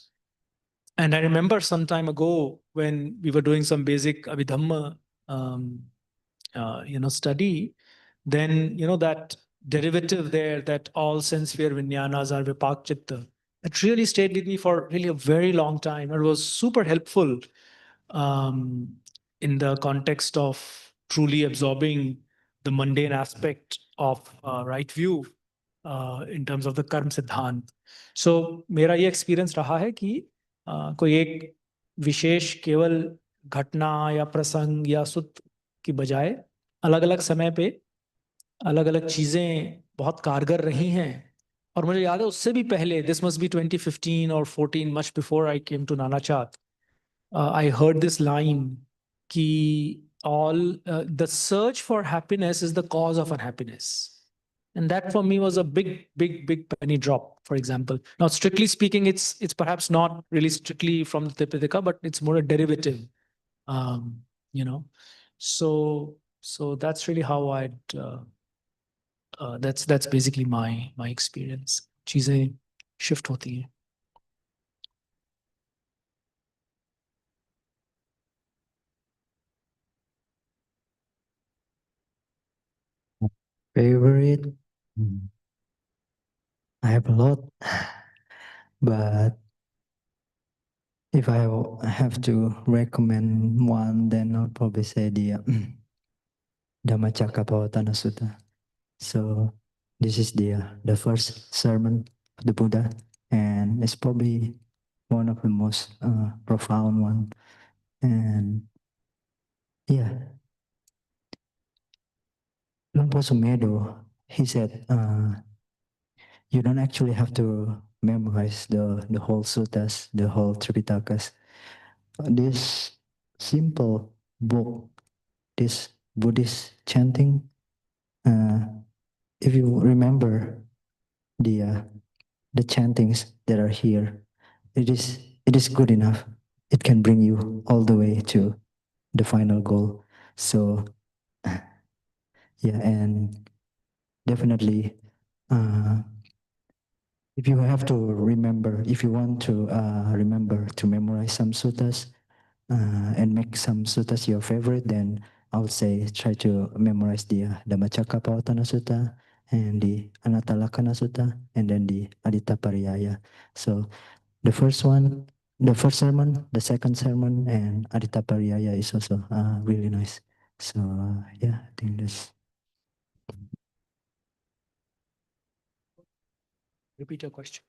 Speaker 1: And I remember some time ago when we were doing some basic Abhidhamma, study, then, that derivative there, that all sense sphere vinyanas are vipak chitta, it really stayed with me for really a very long time. It was super helpful um, in the context of truly absorbing the mundane aspect of right view in terms of the कर्म सिद्धांत. So मेरा ये experience रहा है कि कोई एक विशेष केवल घटना या प्रसंग या सुत की बजाय अलग अलग समय पे अलग अलग चीजें बहुत कारगर रही हैं. और मुझे याद है उससे भी पहले, this must be 2015 or 14, much before I came to Nanachat, I heard this line कि the search for happiness is the cause of unhappiness. And that for me was a big penny drop, for example. Now, strictly speaking, it's perhaps not really strictly from the Tipitaka, but it's more a derivative, you know. So that's really how that's basically my experience. चीजें shift होती हैं.
Speaker 3: Favorite? I have a lot, but if I have to recommend one, then I'll probably say the Dhammacakkappavattana Sutta. So this is the first sermon of the Buddha, and it's probably one of the most profound one. And yeah, Luang Sumedo, he said, you don't actually have to memorize the whole suttas, the whole Tripitakas. This simple book, this Buddhist chanting, if you remember the chantings that are here, it is good enough. It can bring you all the way to the final goal. So yeah, and definitely if you have to remember, if you want to remember to memorize some suttas and make some suttas your favorite, then I would say try to memorize the Dhammacakkappavattana Sutta and the Anattalakkhana Sutta and then the Adittapariyaya. So the first one, the first sermon, the second sermon, and Adittapariyaya is also really nice. So yeah, I think that's.
Speaker 1: Repeat your question.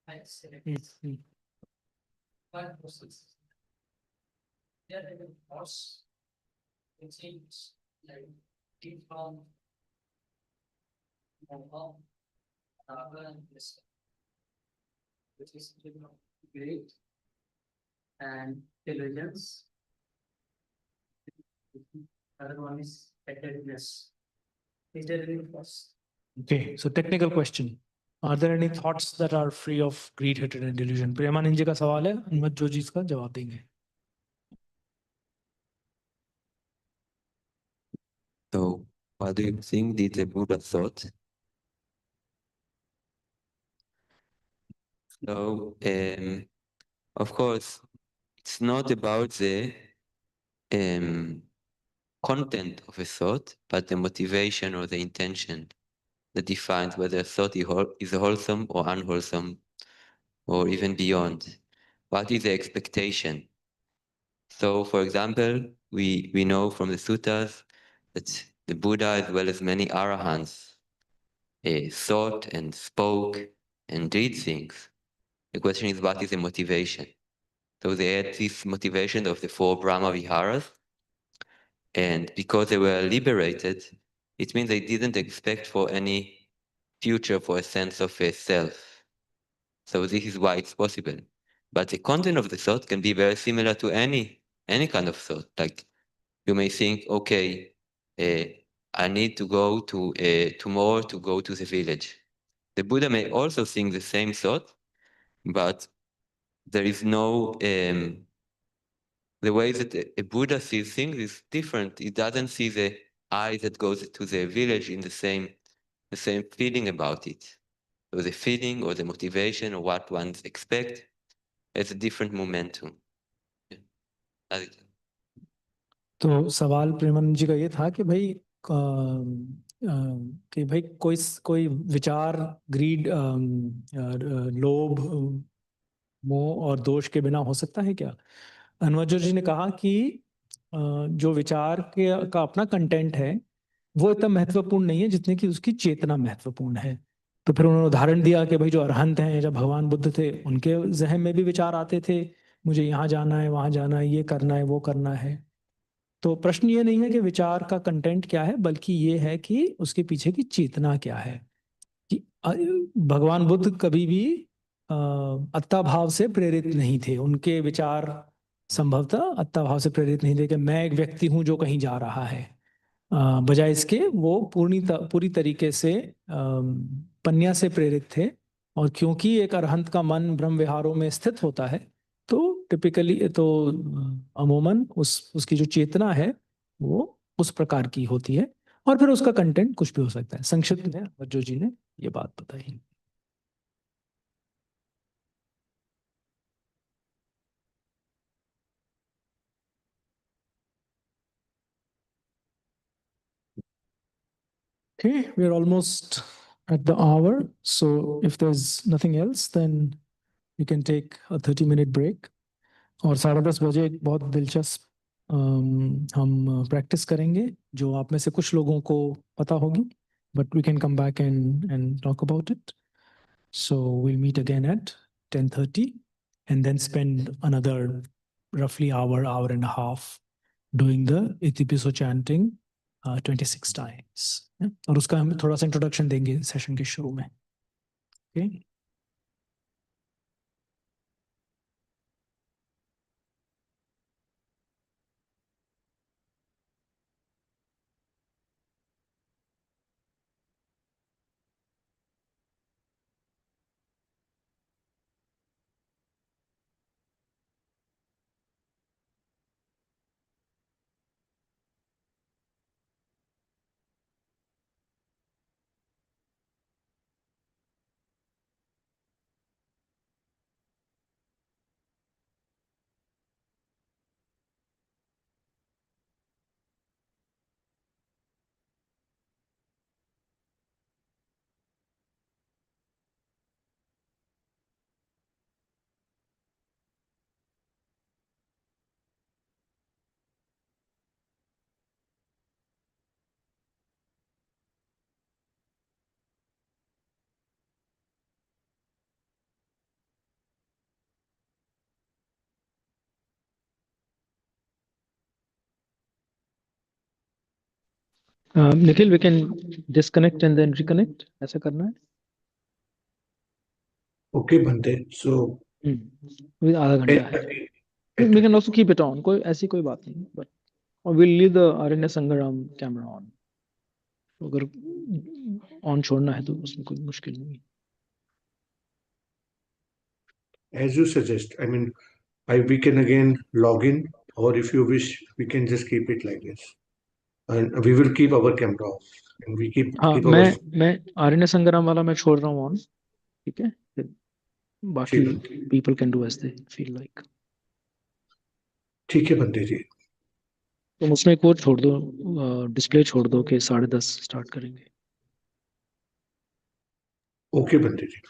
Speaker 1: Which is great and diligence. Other one is attentiveness. Is there any first? Okay, so technical question. Are there any thoughts that are free of greed, hatred, and delusion? Premanand जी का सवाल है, अहमद जोजी इसका जवाब देंगे.
Speaker 2: So, what do you think did the Buddha thought? So, of course, it's not about the content of a thought, but the motivation or the intention that defines whether a thought is wholesome or unwholesome, or even beyond. What is the expectation? So, for example, we know from the suttas that the Buddha, as well as many arahants, thought and spoke and did things. The question is, what is the motivation? So they had this motivation of the 4 Brahma Viharas, and because they were liberated, it means they didn't expect for any future, for a sense of a self. So this is why it's possible. But the content of the thought can be very similar to any kind of thought. Like you may think, okay, I need to go to tomorrow to go to the village. The Buddha may also think the same thought, but there is no the way that a Buddha sees things is different. He doesn't see the eye that goes to the village in the same the same feeling about it. So the feeling or the motivation or what one expects has a different momentum. Yeah. That's it.
Speaker 1: तो सवाल प्रेमानंद जी का ये था कि भाई कोई विचार, grid, लोभ, मोह और दोष के बिना हो सकता है क्या? अनवजो जी ने कहा कि जो विचार का अपना कंटेंट है वो इतना महत्वपूर्ण नहीं है जितने कि उसकी चेतना महत्वपूर्ण है। तो फिर उन्होंने उदाहरण दिया कि भाई जो अरहंत हैं, जब भगवान बुद्ध थे, उनके जहन में भी विचार आते थे, मुझे यहाँ जाना है, वहाँ जाना है, ये करना है, वो करना है। तो प्रश्न ये नहीं है कि विचार का कंटेंट क्या है, बल्कि ये है कि उसके पीछे की चेतना क्या है। कि भगवान बुद्ध कभी भी अत्ता भाव से प्रेरित नहीं थे। उनके विचार संभवतः अत्ता भाव से प्रेरित नहीं थे कि मैं एक व्यक्ति हूं जो कहीं जा रहा है। बजाय इसके वो पूरी तरीके से पन्या से प्रेरित थे। और क्योंकि एक अरहंत का मन ब्रह्म विहारों में स्थित होता है, तो टिपिकली तो अमूमन उसकी जो चेतना है वो उस प्रकार की होती है। और फिर उसका कंटेंट कुछ भी हो सकता है। संक्षिप्त में वज्जो जी ने ये बात बताई। Okay, we're almost at the hour. So if there's nothing else, then we can take a 30-minute break. और 10:30 बजे एक बहुत दिलचस्प हम प्रैक्टिस करेंगे जो आप में से कुछ लोगों को पता होगी, but we can come back and talk about it. So we'll meet again at 10:30 and then spend another roughly hour and a half doing the Itipiso chanting 26 times. Yeah? और उसका हम थोड़ा सा इंट्रोडक्शन देंगे सेशन के शुरू में। Okay? Nikhil, we can disconnect and then reconnect. ऐसा करना है?
Speaker 10: Okay, Bhante. So
Speaker 1: आधा घंटा है। We can also keep it on. कोई ऐसी कोई बात नहीं, but or we'll leave the Arañña Saṅghārāma camera on. अगर ऑन छोड़ना है तो उसमें कोई मुश्किल नहीं।
Speaker 10: as you suggest, I mean, we can again log in, or if you wish, we can just keep it like this, and we will keep our camera off, and we keep
Speaker 1: हाँ,
Speaker 10: keep our.
Speaker 1: मैं आरण्य संग्राम वाला मैं छोड़ रहा हूँ on, ठीक है? फिर बाकी people can do as they feel like.
Speaker 10: ठीक है बंदे जी।
Speaker 1: तुम उसमें एक वो छोड़ दो, डिस्प्ले छोड़ दो कि 10:30 स्टार्ट करेंगे।
Speaker 10: ओके बंदे जी।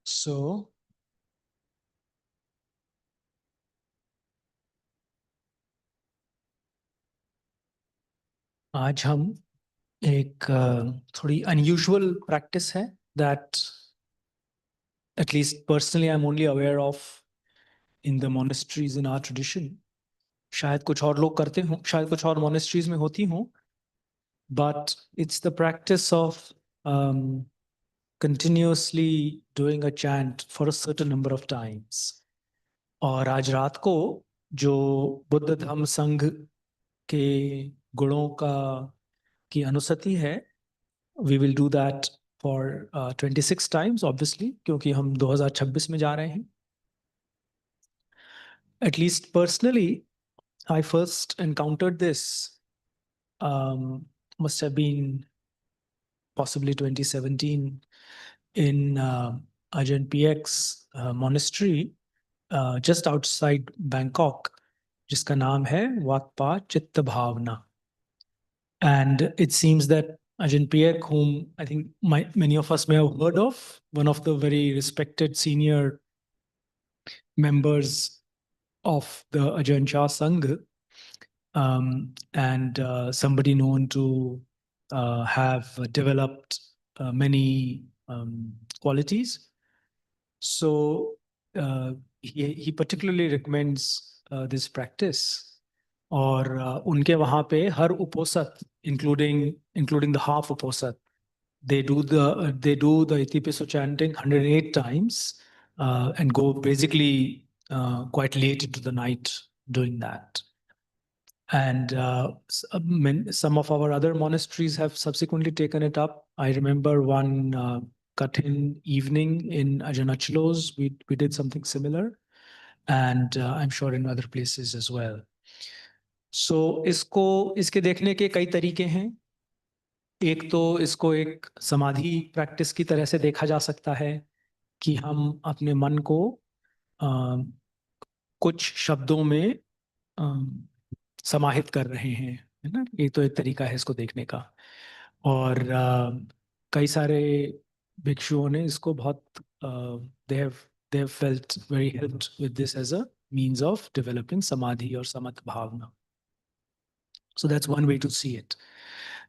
Speaker 1: So आज हम एक थोड़ी unusual practice है that at least personally I'm only aware of in the monasteries in our tradition. शायद कुछ और लोग करते हों, शायद कुछ और monasteries में होती हों, but it's the practice of continuously doing a chant for a certain number of times. और आज रात को जो बुद्ध धम्म संघ के गुणों की अनुसति है, we will do that for 26 times obviously, क्योंकि हम 2026 में जा रहे हैं. At least personally, I first encountered this must have been possibly 2017 in Ajahn PX monastery just outside Bangkok, जिसका नाम है वाकपा चित्त भावना. And it seems that Ajahn Piek, whom I think many of us may have heard of, one of the very respected senior members of the Ajahn Chah Sangh, and somebody known to have developed many qualities. So he particularly recommends this practice. और उनके वहाँ पे हर उपोसत, including the half uposat, they do the Itipiso chanting 108 times and go basically quite late into the night doing that. And some of our other monasteries have subsequently taken it up. I remember one Kathin evening in Ajahn Achalo's, we did something similar, and I'm sure in other places as well. So इसके देखने के कई तरीके हैं. एक तो इसको एक समाधि प्रैक्टिस की तरह से देखा जा सकता है कि हम अपने मन को कुछ शब्दों में समाहित कर रहे हैं, है ना. ये तो एक तरीका है इसको देखने का. और कई सारे भिक्षुओं ने इसको बहुत they have felt very helped with this as a means of developing samadhi or samat bhavana. So that's one way to see it.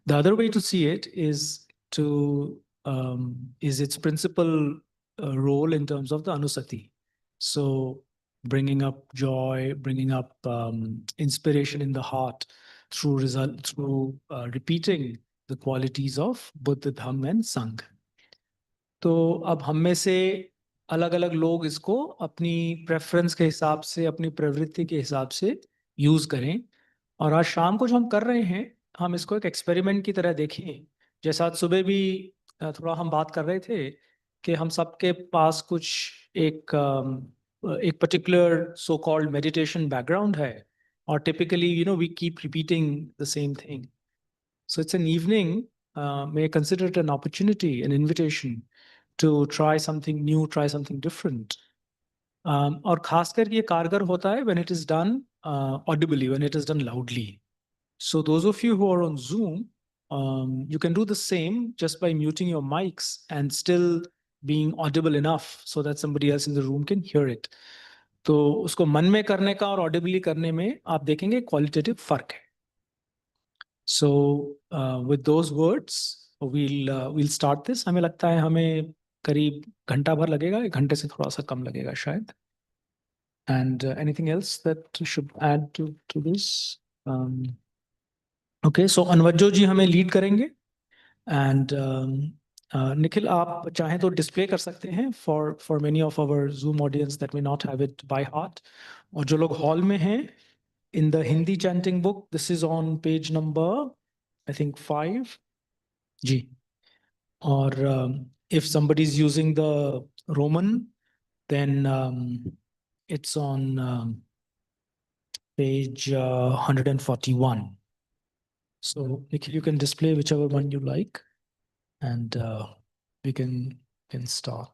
Speaker 1: The other way to see it is its principal role in terms of the anusati. So bringing up joy, bringing up inspiration in the heart through repeating the qualities of Buddha, Dhamma and Sangh. तो अब हम में से अलग अलग लोग इसको अपनी प्रेफरेंस के हिसाब से, अपनी प्रवृत्ति के हिसाब से यूज करें. और आज शाम को जो हम कर रहे हैं, हम इसको एक एक्सपेरिमेंट की तरह देखें. जैसा आज सुबह भी थोड़ा हम बात कर रहे थे कि हम सबके पास कुछ एक particular so called meditation background है, और typically we keep repeating the same thing. So it's an evening, may consider it an opportunity, an invitation to try something new, try something different. और खासकर ये कारगर होता है when it is done audibly, when it is done loudly. So those of you who are on Zoom, you can do the same just by muting your mics and still being audible enough so that somebody else in the room can hear it. तो उसको मन में करने का और audibly करने में आप देखेंगे qualitative फर्क है. So with those words, we'll start this. हमें लगता है हमें करीब घंटा भर लगेगा, 1 घंटे से थोड़ा सा कम लगेगा शायद. And anything else that should add to this? Okay, so अनवज्जो जी हमें लीड करेंगे. And निखिल, आप चाहें तो डिस्प्ले कर सकते हैं for many of our Zoom audience that may not have it by heart. और जो लोग हॉल में हैं, in the Hindi chanting book, this is on page number, I think 5. Ji. Or if somebody is using the Roman, then it's on page 141. So Nikhil, you can display whichever one you like, and we can start.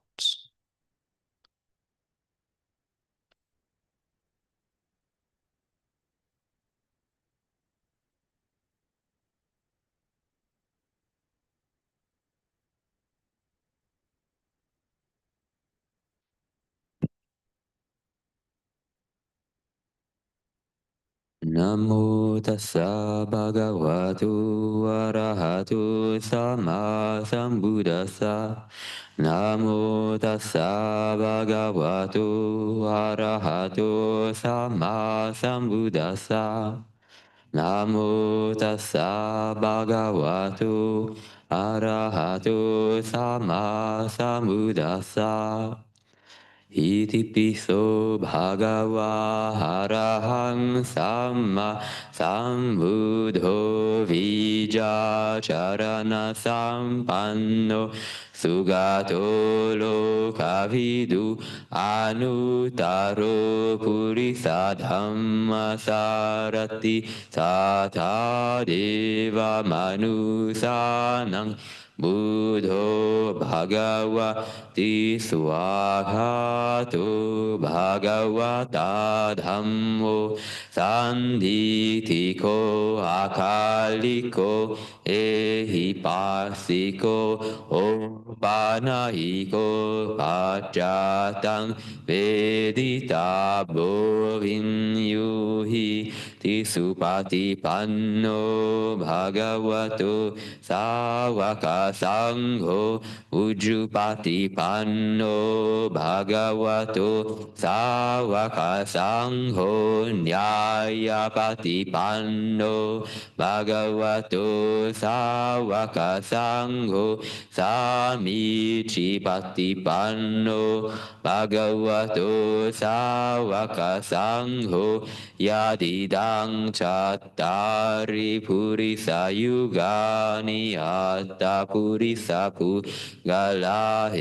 Speaker 2: Namo tassa bhagavato arahato sama sambuddhassa. Namo tassa bhagavato arahato sama sambuddhassa. Namo tassa bhagavato arahato sama sambuddhassa. Itipiso bhagava arahang samma sambuddho vija charana sampanno sugato lokavidu anutaro purisa dhamma sarati tata deva manusanang Buddho bhagavati swakhato bhagavata dhammo sanditiko akaliko ehipasiko opanahiko pachatang veditabo vinyuhi tisupatipanno bhagavato sāvaka Saṅghō ujjupatipanno bhagavato sāvaka Saṅghō nyāyapatipanno bhagavato sāvaka Saṅghō samicipatipanno bhagavato sāvaka Saṅghō yadidang cattari purisa yugani atta purisa puggala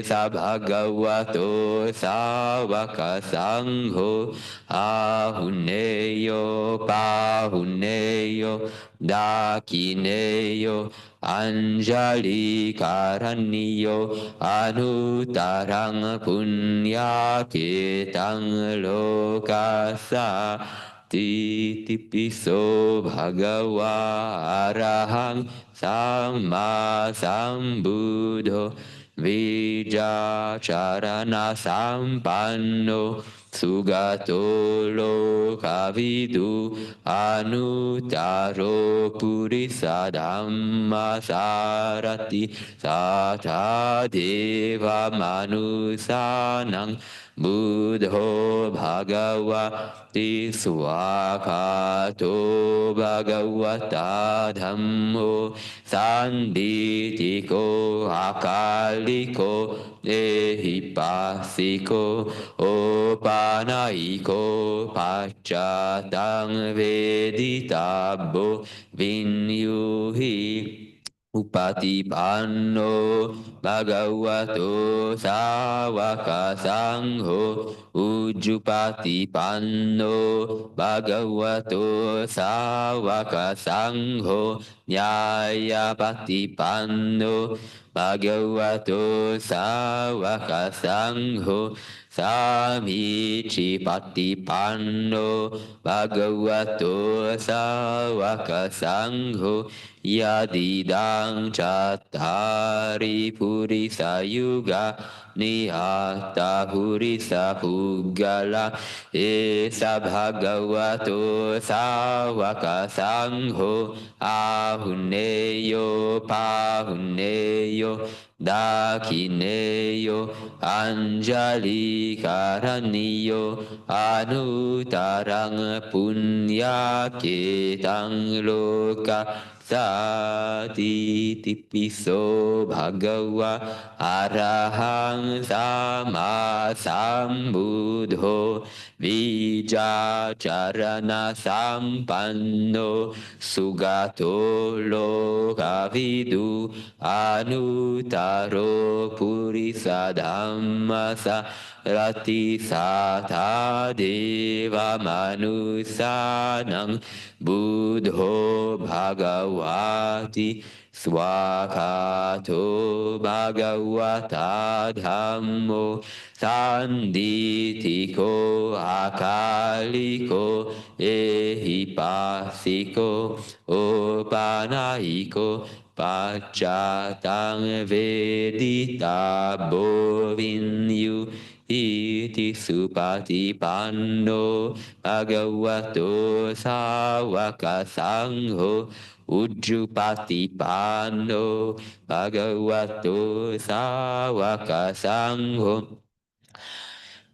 Speaker 2: sa bhagavato sāvaka Saṅghō ahunneyo pahunneyo dakineyo anjali karaniyo anutarang punyaketang lokasa Itipiso bhagava arahang samma sambuddho vija charana sampanno sugato lokavidu anutaro purisa dhamma sarati tata deva manusanang Buddho bhagavati swakhato bhagavata dhammo sanditiko akaliko ehipasiko opanahiko pachatang veditabo vinyuhi Upatipanno bhagavato sāvaka Saṅghō ujjupatipanno bhagavato sāvaka Saṅghō nyāyapatipanno bhagavato sāvaka Saṅghō samicipatipanno bhagavato sāvaka Saṅghō yadidang cattari purisa yuga nihata purisa puggala esa bhagavato sāvaka Saṅghō ahunneyo pahunneyo dakineyo anjali karaniyo anutarang punyaketang loka Itipiso bhagava arahang samma sambuddho vija charana sampanno sugato lokavidu anutaro purisa dhamma sarati tata deva manusanang Buddho bhagavati swakhato bhagavata dhammo sanditiko akaliko ehipasiko opanahiko pachatang veditabo vinyu iti supatipanno bhagavato sāvaka saṅgho ujjupatipanno bhagavato sāvaka saṅgho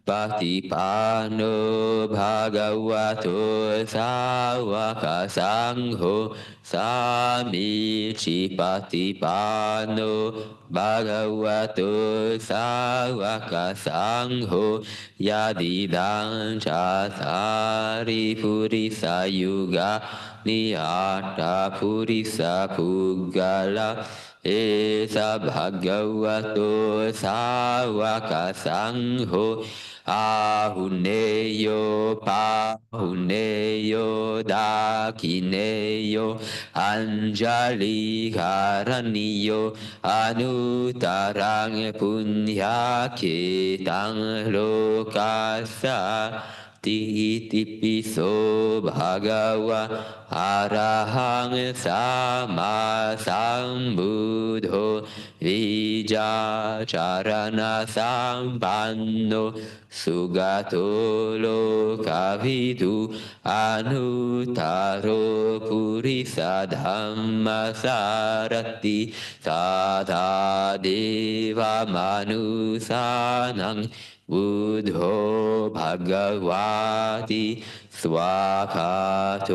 Speaker 2: Patipano bhagavato sāvaka saṅgho samici patipano bhagavato sāvaka saṅgho yadidang cathari purisa yuga niyata purisa puggala esa bhagavato sāvaka saṅgho Ahuneyo pahuneyo dakineyo anjali karaniyo anutarang punya ketang lokasa Itipiso bhagava arahang sama sambuddho vija charana sampanno sugato lokavidu anutaro purisa dhamma sarati tata deva manusanang Buddho Bhagavati Swakato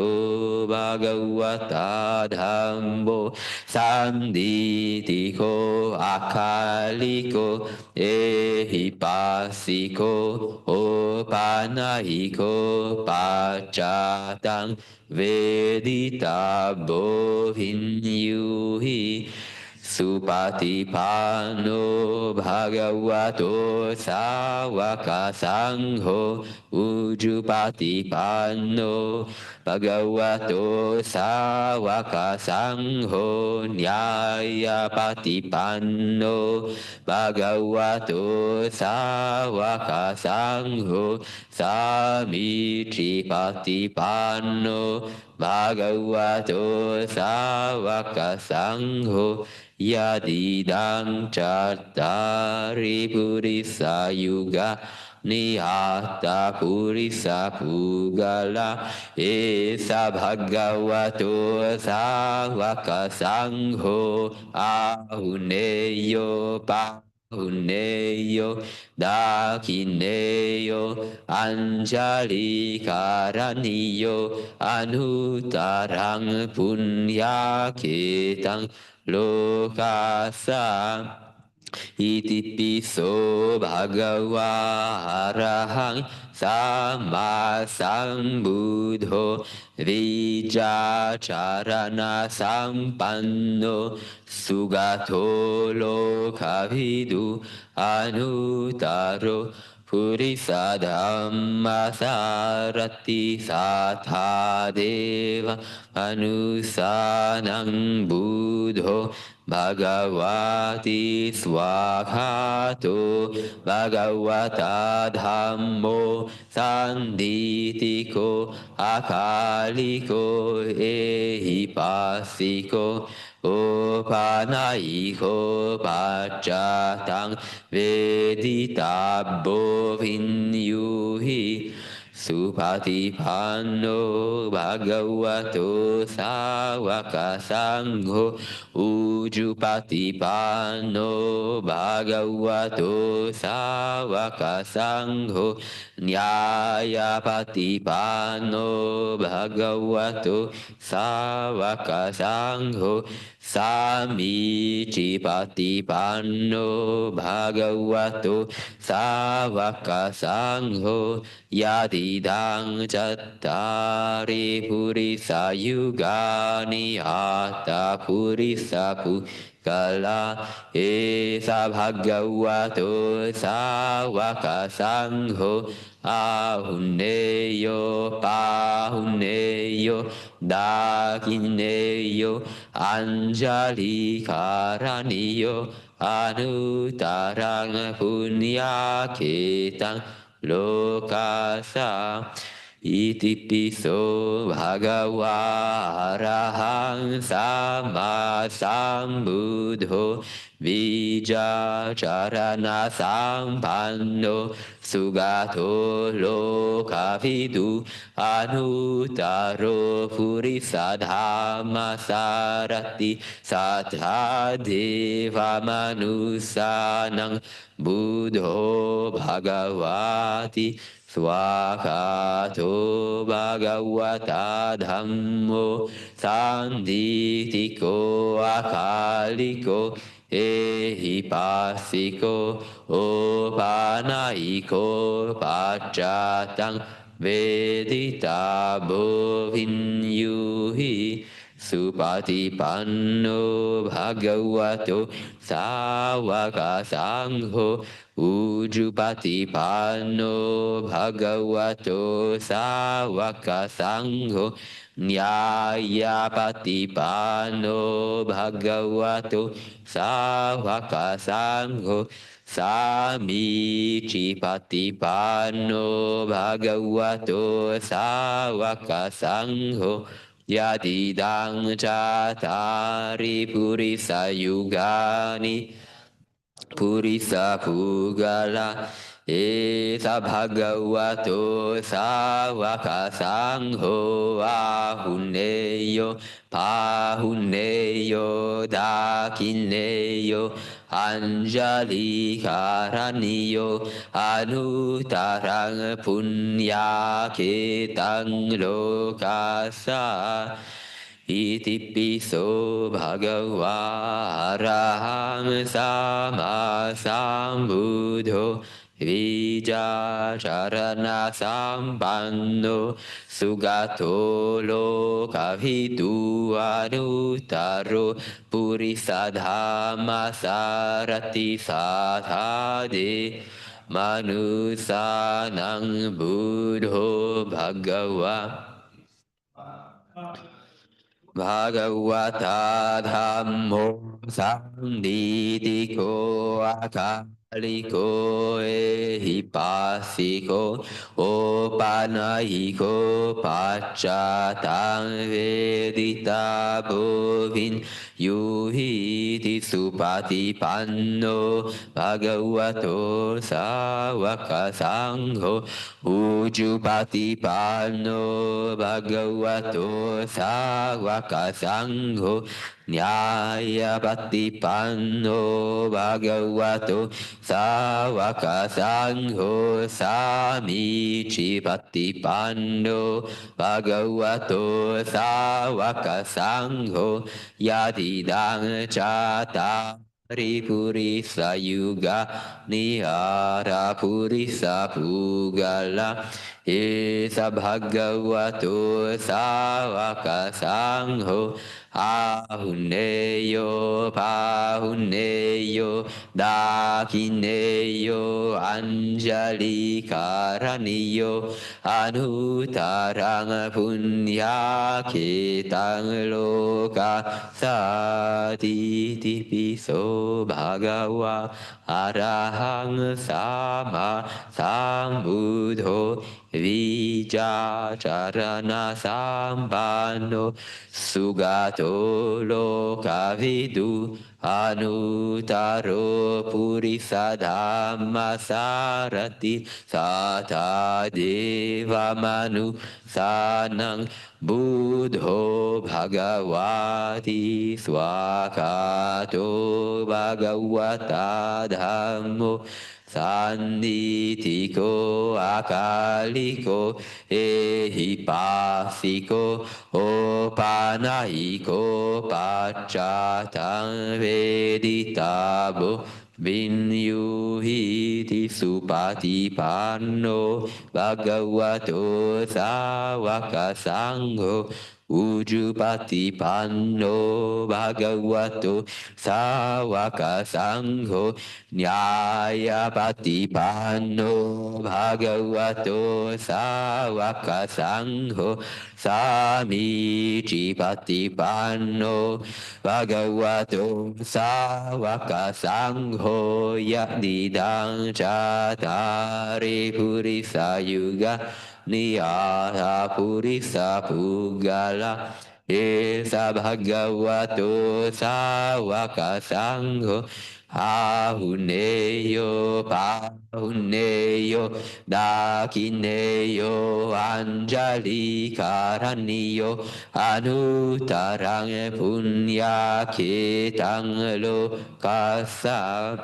Speaker 2: Bhagavata Dhammo Sanditiko Akaliko Ehipasiko Opanahiko Pachatang Vedita Bohinyuhi Supatipano bhagavato sāvaka saṅgho ujjupatipano bhagavato sāvaka saṅgho nyāyapatipano bhagavato sāvaka saṅgho samicipatipano bhagavato sāvaka saṅgho Yadidang cattari purisa yuga nihata purisa puggala esa bhagavato sāvaka saṅgho ahuneyo pahuneyo dakineyo anjali karaniyo anutarang punya ketang lokasa Itipiso bhagava arahang sama sambuddho vija charana sampanno sugato lokavidu anutaro Purisa dhamma sarati satha deva anusanang buddho bhagavati swakato bhagavata dhammo sanditiko akaliko ehipasiko Opanayiko pachatang veditabo vinyuhi Supatipanno bhagavato sāvaka saṅgho ujjupatipanno bhagavato sāvaka saṅgho nyāyapatipanno bhagavato sāvaka saṅgho samicipatipanno bhagavato sāvaka saṅgho Yadidang cattari purisa yugani atta purisa puggala esa bhagavato sāvaka saṅgho ahuneyo pahuneyo dakineyo anjali karaniyo anutarang punya ketang lokasa Itipiso bhagava arahang sama sambuddho Vijacharana sampanno sugato lokavidu anutaro purisa dhamma sarati sattva deva manusanang buddho bhagavati swakato bhagavata dhammo sanditiko akaliko Itipiso opanaiko pachatang vedita bovinyuhi supatipanno bhagavato sāvaka saṅgho ujupatipanno bhagavato sāvaka saṅgho Nyāyapatipanno bhagavato sāvaka saṅgho Samicipatipanno bhagavato sāvaka saṅgho Yadidang catari purisa yugani Purisa Pugala Esa Bhagavato Sāvaka Saṅgho Ahuneyo Pahuneyo Dakineyo Anjali Karaniyo Anutarang Punya Ketang Lokasa Itipiso Bhagava Araham Sama Sambuddho Vijacharana sampanno sugato lokavidu anutaro purisa dhamma sarati sathade manusanang buddho Bhagavata Dhammo Sanditiko Akaliko Ehipasiko Opanahiko Pachatang Vedita Bovin Yuhiti Supatipanno Bhagavato Sāvaka Saṅgho Ujupatipanno Bhagavato Sāvaka Saṅgho Nyāyapatipanno Bhagavato Sāvaka Saṅgho Samicipatipanno Bhagavato Sāvaka Saṅgho Yadidang catari purisa yuga nihara purisa pugala Esa Bhagavato Sāvaka Saṅgho Ahuneyo Pahuneyo Dakineyo Anjali Karaniyo Anutarang Punya Ketang Loka Sati Itipiso Bhagava Arahang Sama Sambuddho Vijacharana sampanno sugato lokavidu anutaro purisa dhamma sarati sattva deva manusanang buddho bhagavati swakato bhagavata dhammo Sanditiko akaliko ehipasiko opanaiko pachatang veditabo vinyuhiti supatipanno bhagavato sāvaka saṅgho Ujupatipanno bhagavato sāvaka saṅgho Nyāyapatipanno bhagavato sāvaka saṅgho Samicipatipanno bhagavato sāvaka saṅgho Yadidang catari purisa yuga Niyāra purisa pugala Esa bhagavato sāvaka saṅgho Ahuneyo pahuneyo dakineyo anjali karaniyo anutarang punya ketang lokasa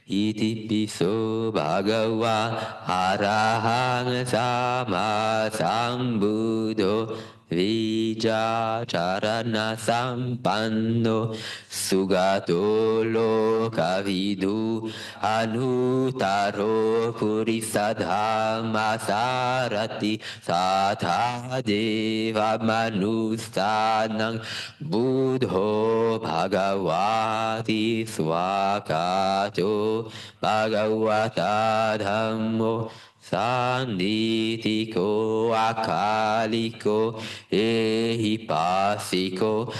Speaker 2: Itipiso bhagava arahang sama sambuddho Vija charana sampanno sugato lokavidu anutaro purisadhamma sarati satha deva manustanang buddho bhagavati swakato bhagavata dhammo Sanditiko akaliko ehipasiko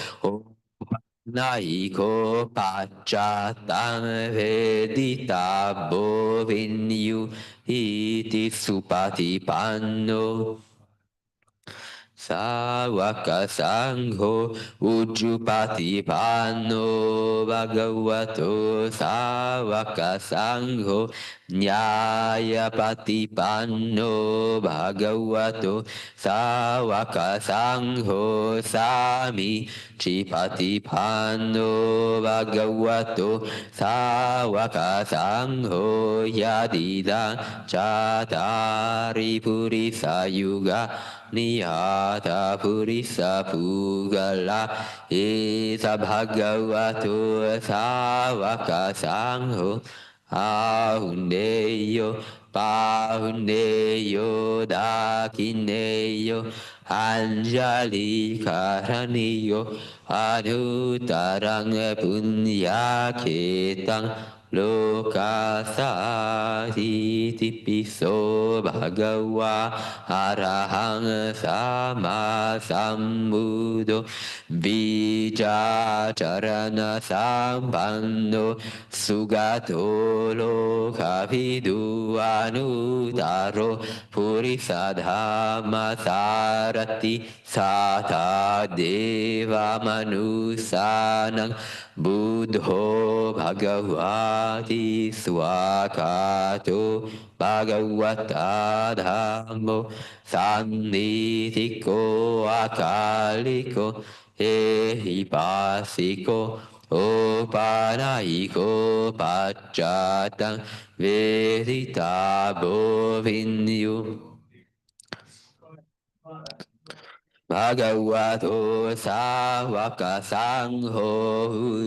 Speaker 2: naiko pachatang veditabo vinyu iti supatipanno Sāvaka saṅgho ujjupatipanno bhagavato Sāvaka saṅgho nyāyapatipanno bhagavato Sāvaka saṅgho sami cipatipanno bhagavato Sāvaka saṅgho yadidang catari purisa yuga Niyata purisa pugala Esa bhagavato sāvaka saṅgho Ahuneyo pahuneyo dakineyo Anjali karaniyo Anutarang punya ketang lokasa Itipiso bhagava arahang sama sambuddho bija charana sampanno sugato lokavidu anutaro purisadhamma sarati sata deva manusanang buddho bhagavati swakato bhagavata dhammo sannitiko akaliko ehipasiko opanayiko pacchatang veditabo vinyu Bhagavato Sāvaka Saṅgho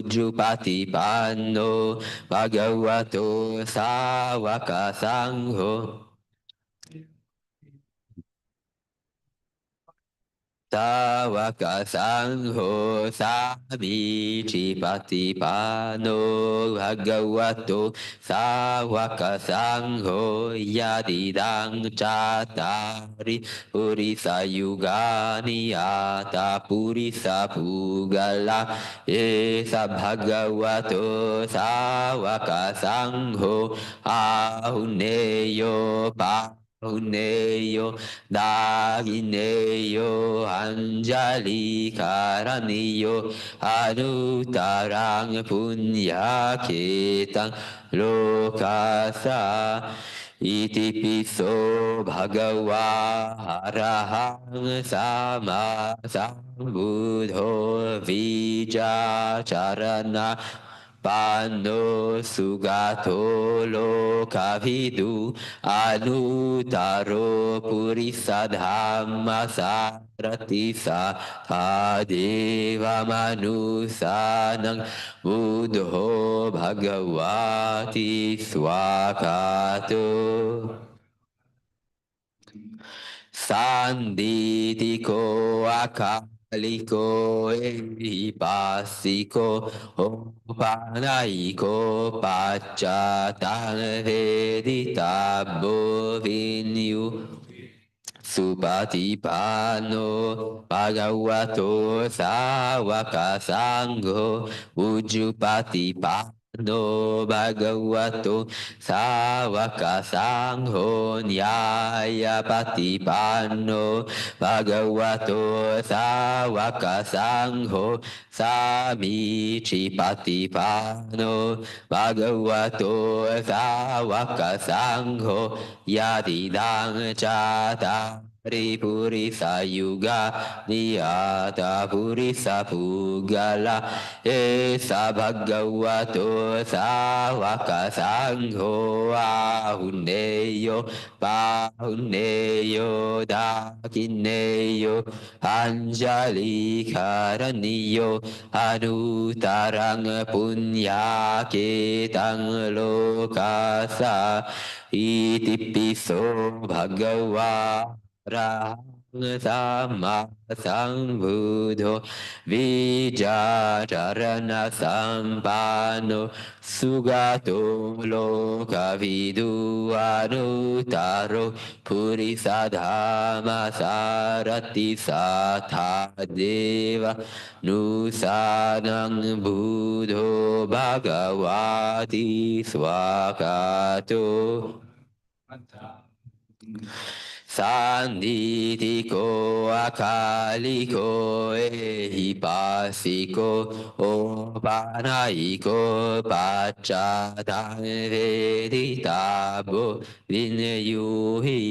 Speaker 2: ujjupatipanno Bhagavato Sāvaka Saṅgho Sāvaka saṅgho samicipatipanno bhagavato Sāvaka saṅgho yadidang catari purisa yugani ata purisa pugala esa bhagavato Sāvaka saṅgho ahuneyo Uneyo, dagineyo, anjali karaniyo, anutarang punya ketang lokasa, itipiso bhagava arahang sama sambuddho vija charana Pano sugato lokavidu anutaro purisadhamma sarati satha deva manusanang buddho bhagavati swakato Sanditiko akaliko ehipasiko opanayiko paccatang veditabo vinyu Supatipanno bhagavato Sāvaka saṅgho ujjupatipanno no bhagavato sāvaka saṅgho nyāya patipanno bhagavato sāvaka saṅgho sāmici patipanno bhagavato sāvaka saṅgho yadidāṃ cātā Purisa Yuga Niyata Purisa Pugala Esa Bhagavato Sāvaka Saṅgho Ahuneyo Pahuneyo Dakineyo Anjali Karaniyo Anutarang Punya Ketang Lokasa Itipiso Bhagava Dhamma Sambuddho Vijayarana Sampano Sugato Lokavidu Anutaro Purisa Dhamma Sarati Satha Deva Nusanang Buddho Bhagavati Swakato Sanditiko akaliko ehipasiko opanaiko pachatang veditabo vinyuhi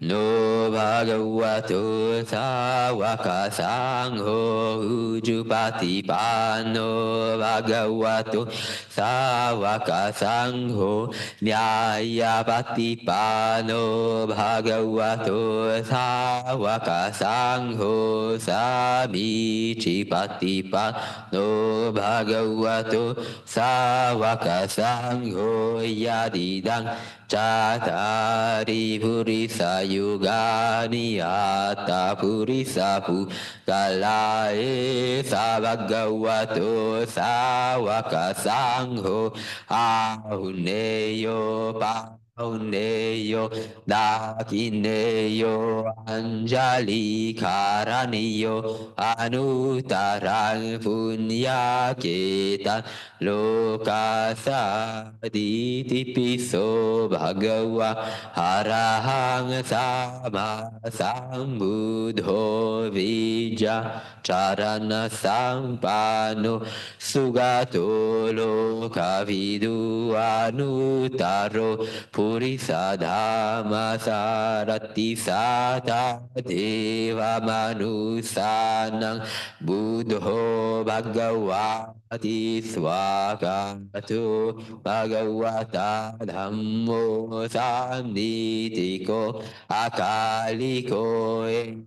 Speaker 2: no bhagavato sāvaka saṅgho ujupatipanno bhagavato sāvaka saṅgho nyāyapatipanno bhagavato sāvaka saṅgho samicipatipanno bhagavato sāvaka saṅgho yadidāṃ Cātari Purisa Yuga Niyata Purisa Pugala Esa Bhagavato Sāvaka Saṅgho Ahuneyo Pahuneyo Dakineyo Anjali Karaniyo Anutarang Punya Ketang Lokasa Itipiso Bhagava Arahang Sama Sambuddho Vija Charana Sampano Sugato Lokavidu Anutaro Purisa Dhamma Sarati Sata Deva Manusanang Buddho Bhagavati Swakato Bhagavata Dhammo Samnitiko Akaliko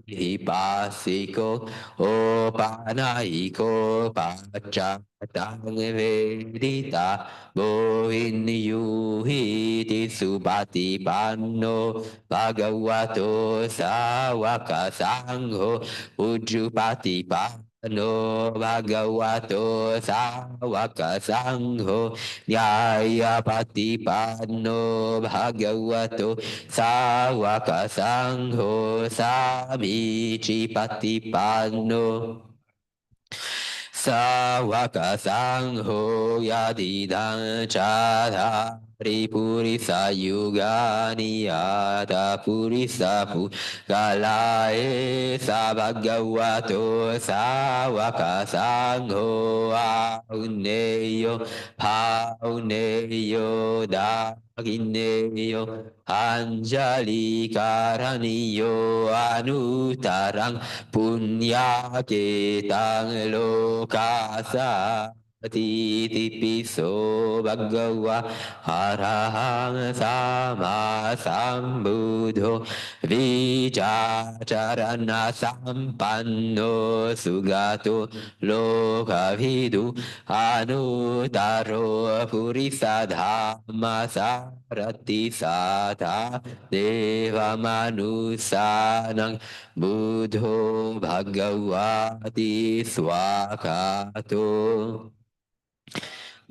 Speaker 2: Ehipasiko Opanaiko Pachatang Vedita Bohinyuhi Subhatipanno Bhagavato Sāvaka Saṅgho Ujupatipanno No bhagavato sāvaka saṅgho nyāyapatipanno bhagavato sāvaka saṅgho samicipatipanno Sāvaka saṅgho yadidāṃ cātari purisa yuga niyata purisa pugala esa bhagavato sāvaka saṅgho ahuneyo pauneyo dakineyo Anjali karaniyo anutarang punya ketang lokasa Itipiso Bhagava Arahang Sama Sambuddho Vijayarana Sampanno Sugato Lokavidu Anutaro Purisa Dhamma Sarati Sata Deva Manusanang Buddho Bhagavati Swakato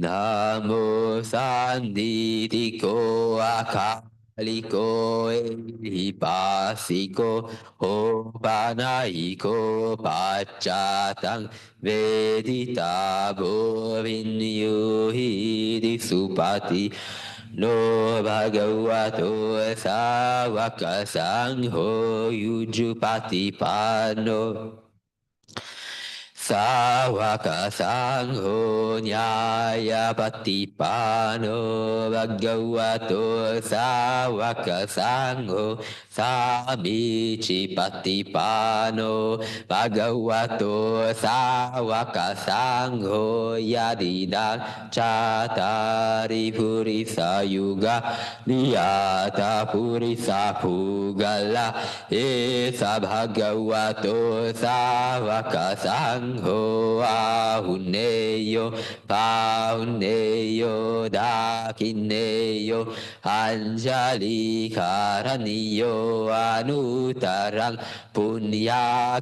Speaker 2: Namo Sanditiko Liko Itipiso Hopanaiko Pachatang Vedita Vinyuhi Supati No Bhagavato Sāvaka Saṅghō Yujupati Pano Sāvaka Saṅghō Nyāya Patipāno Bhagavato Sāvaka Saṅghō Sāmici Patipāno Bhagavato Sāvaka Saṅghō Yadidang Cattari Purisa Yuga Niyata Purisa Pugala Esa Bhagavato Sāvaka Saṅghō Ahuneyo Pahuneyo Dakineyo Anjali Karaniyo Anutarang Punyaketang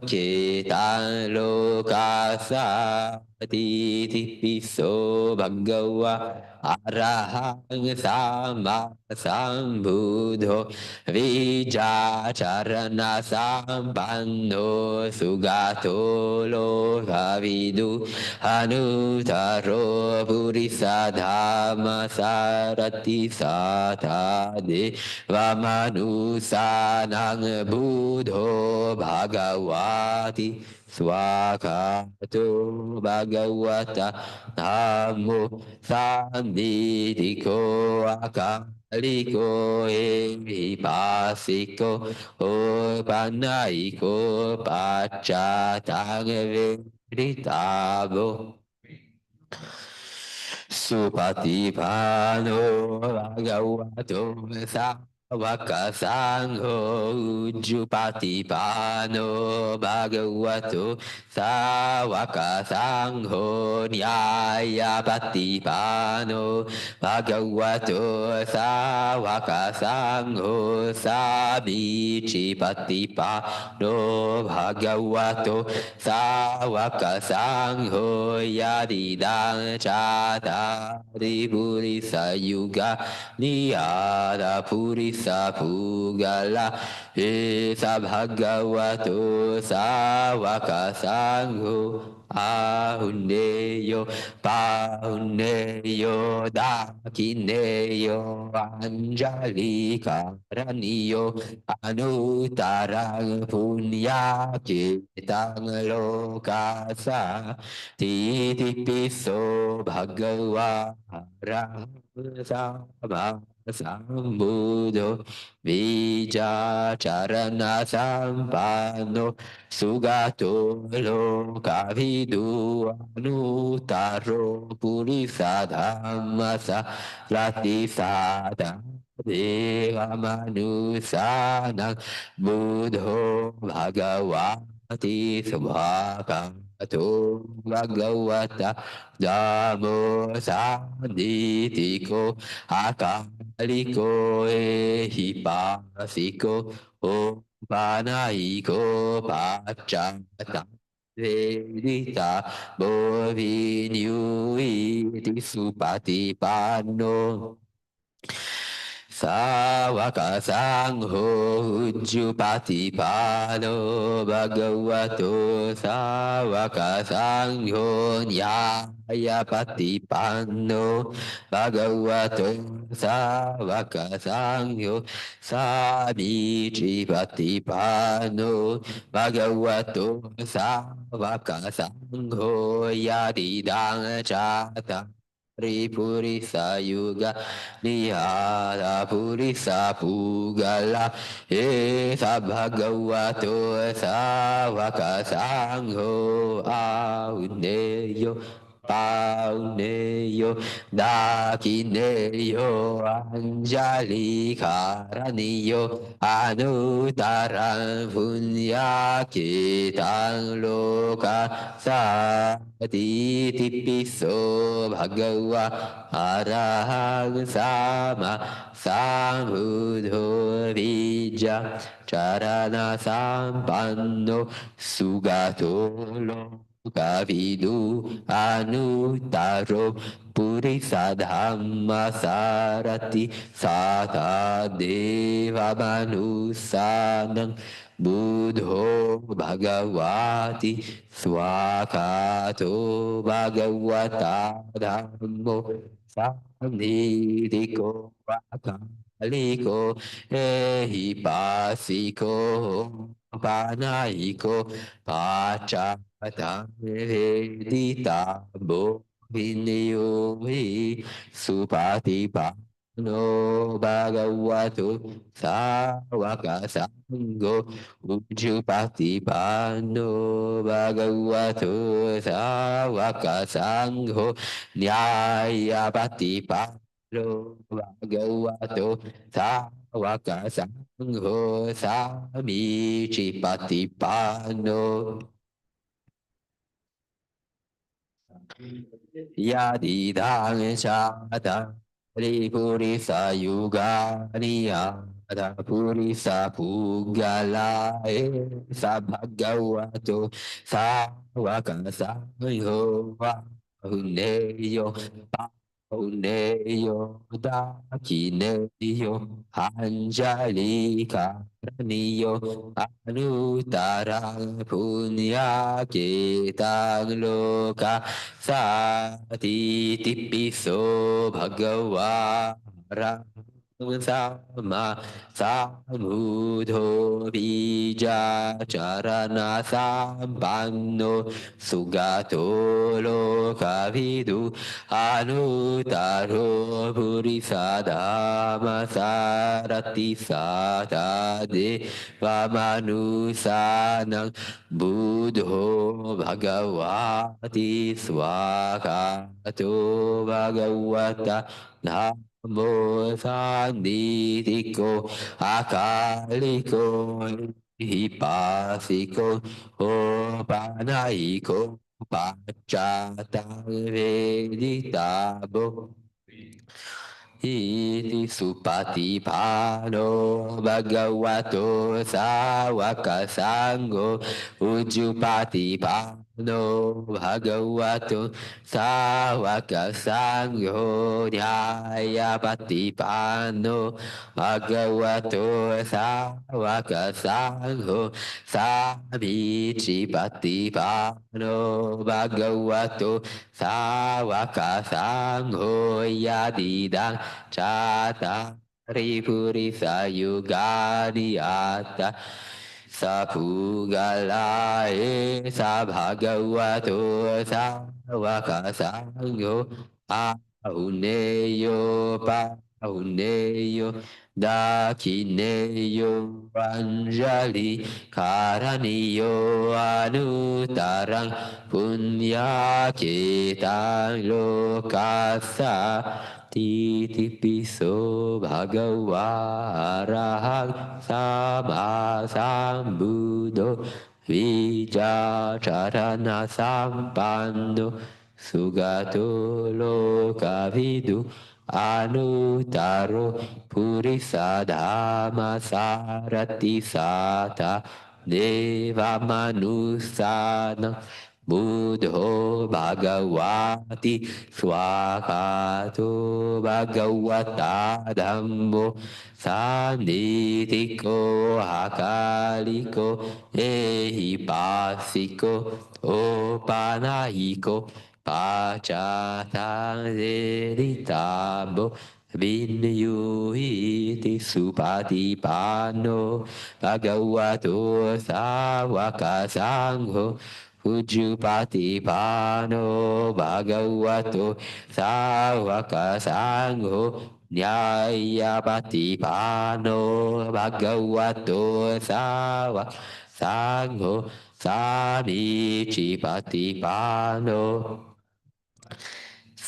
Speaker 2: Lokasa Itipiso Bhagava Arahang Sama Sambuddho Vijacharana Sampanno Sugato Lokavidu Anutaro Purisa Dhamma Sarati Satade Vamanusanang Buddho Bhagavati Swakato Bhagavata Dhammo Sammitiko Akaliko Ipasiko Opanaiko Pachatang Veditabo Supatipano Bhagavato Sāvaka Saṅghō Ujjupatipano Bhagavato Sāvaka Saṅghō Nyāya Patipano Bhagavato Sāvaka Saṅghō Sāmici Patipano Bhagavato Sāvaka Saṅghō Yadidang Cattari Purisa Yuga Niyata Purisa Pugala Esa Bhagavato Sāvaka Saṅghō Ahuneyo Pahuneyo Dakineyo Anjali Karaniyo Anutarang Punyaketang Lokasa Itipiso Bhagava Sama Sambuddho Vijacharana Sampanno Sugato Lokavidu Anutaro Purisa Dhamma Sarati Sada Deva Manusanang Buddho Bhagavati Subhakato Bhagavata Dhammo Sanditiko Akaliko Ipasiko Opanaiko Pachatang Vedita Bovinyuiti Supatipano Sāvaka Saṅghō Ujjupatipano Bhagavato Sāvaka Saṅghō Nyāya Patipano Bhagavato Sāvaka Saṅghō Sāmici Patipano Bhagavato Sāvaka Saṅghō Yadidang Cattari Purisa Yuga Niyata Purisa Pugala Esa Bhagavato Sāvaka Saṅghō Ahuneyo Pauneyo Dakineyo Anjali Karaniyo Anutarang Punyaketang Lokasa Itipiso Bhagava Arahang Sama Sambuddho Vijacharana Sampanno Sugato Kavidu Anutaro Purisa Dhamma Sarati Sata Deva Manusanang Buddho Bhagavati Swakato Bhagavata Dhammo Samnidiko Vakaliko Ehipasiko Panaiko Pachatang Bo Vinyohi Supatipano Bhagavatu Sawaka Sangho Ujjupatipano Bhagavatu Sawaka Sangho Nyayapatipano Bhagavatu Sawaka Sangho Samicipatipano Yadidang Chata Purisa Yugania Purisa Pugala Sabhagavato Sawaka Sangho Huneyo Uneyo Dakineyo Anjali Karaniyo Anutara Punya Ketang Loka Sati Itipiso Bhagavara Sama Samudho Bija Charana Sampanno Sugato Lokavidu Anutaro Purisadama Sarati Sata Deva Manusanang Buddho Bhagavati Swakato Bhagavata Namo Sanditiko Akaliko Hipasiko Opanaiko Pachatang Veditabo Iti supatipano bhagavato sawaka sangho ujjupatipano bhagavato sawaka sangho nyayapatipano bhagavato sawaka sangho samicipatipano bhagavato sawaka sangho yadidang Chata Ripurisa Yuganiata Sapugala Sabhagavato Sawaka Sangho Ahuneyo Pahuneyo Dakineyo Anjali Karaniyo Anutarang Punya Ketang Lokasa Itipiso Bhagava Arahang Sama Sambuddho Vijacharana Sampanno Sugato Lokavidu Anutaro Purisa Dhamma Sarati Sata Deva Manusana Buddho Bhagavati Swakato Bhagavata Dhammo Sanditiko Hakaliko Ehipasiko Opanahiko Pachatang Deditabo Vinyuhiti Supatipano Bhagavato Sawaka Sangho Ujjupatipano Bhagavato Sawaka Sangho Nyayapatipano Bhagavato Sawaka Sangho Samicipatipano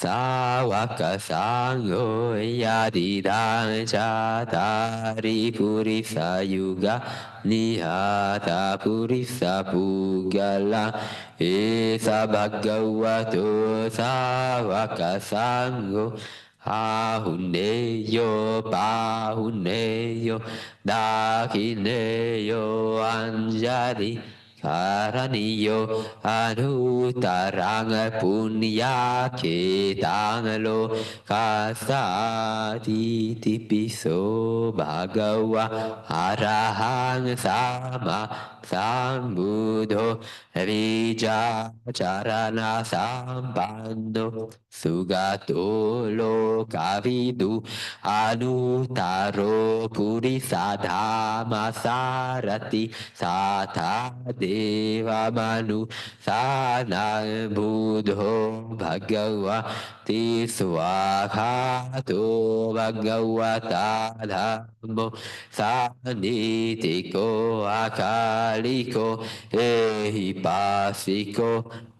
Speaker 2: Sawaka Sangho Yadidang Chatari Purisa Yuga Nihata Purisa Pugala Esa Bhagavato Sawaka Sangho Ahuneyo Pahuneyo Dakineyo Anjali Karaniyo anutarang punya ketang lo kasati Itipiso bhagava arahang sama sambuddho vija charana sampanno sugato lo kavidu anutaro purisa dhamma sarati Sata Deva Manu Sanang Buddho Bhagavati Swakhato Bhagavata Dhammo Sanitiko Akaliko Ehipasiko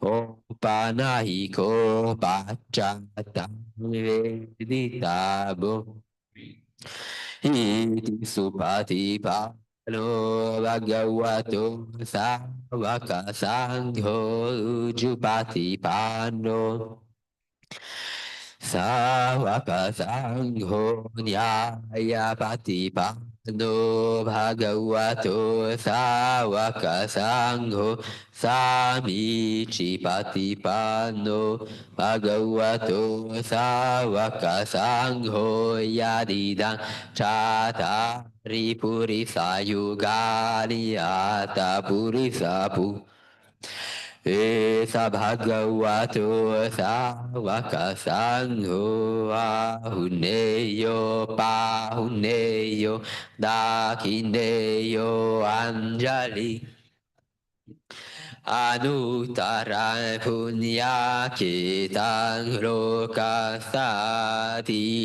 Speaker 2: Opanahiko Pachatang Veditabo Iti Supatipa Lo Bhagavato Sāvaka Saṅghō Ujjupati Pano Sāvaka Saṅghō Nyāya Patipano Bhagavato Sāvaka Saṅghō Samici Patipano Bhagavato Sāvaka Saṅghō Yadidang Chatari Purisa Yugani Ata Purisa Pu Esa Bhagavato Sāvaka Saṅghō Ahuneyo Pahuneyo Dakineyo Anjali Anutara punya kitang lokasati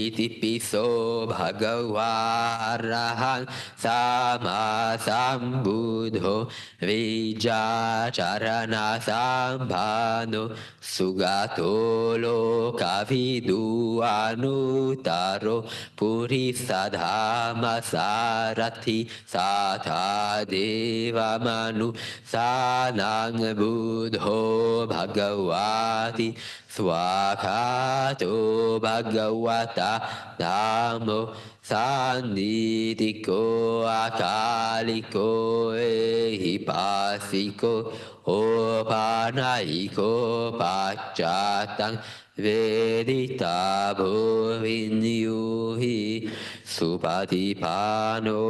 Speaker 2: Itipiso bhagava arahang sama sambuddho vija charana sambhano sugato lokavidu anutaro purisa dhamma sarati sata deva manu sanang Buddho Bhagavati Swakhato Bhagavata Dhammo Sannitiko Akaliko Ehipasiko Opanahiko Pachatang Veditabo Vinyuhi Supatipano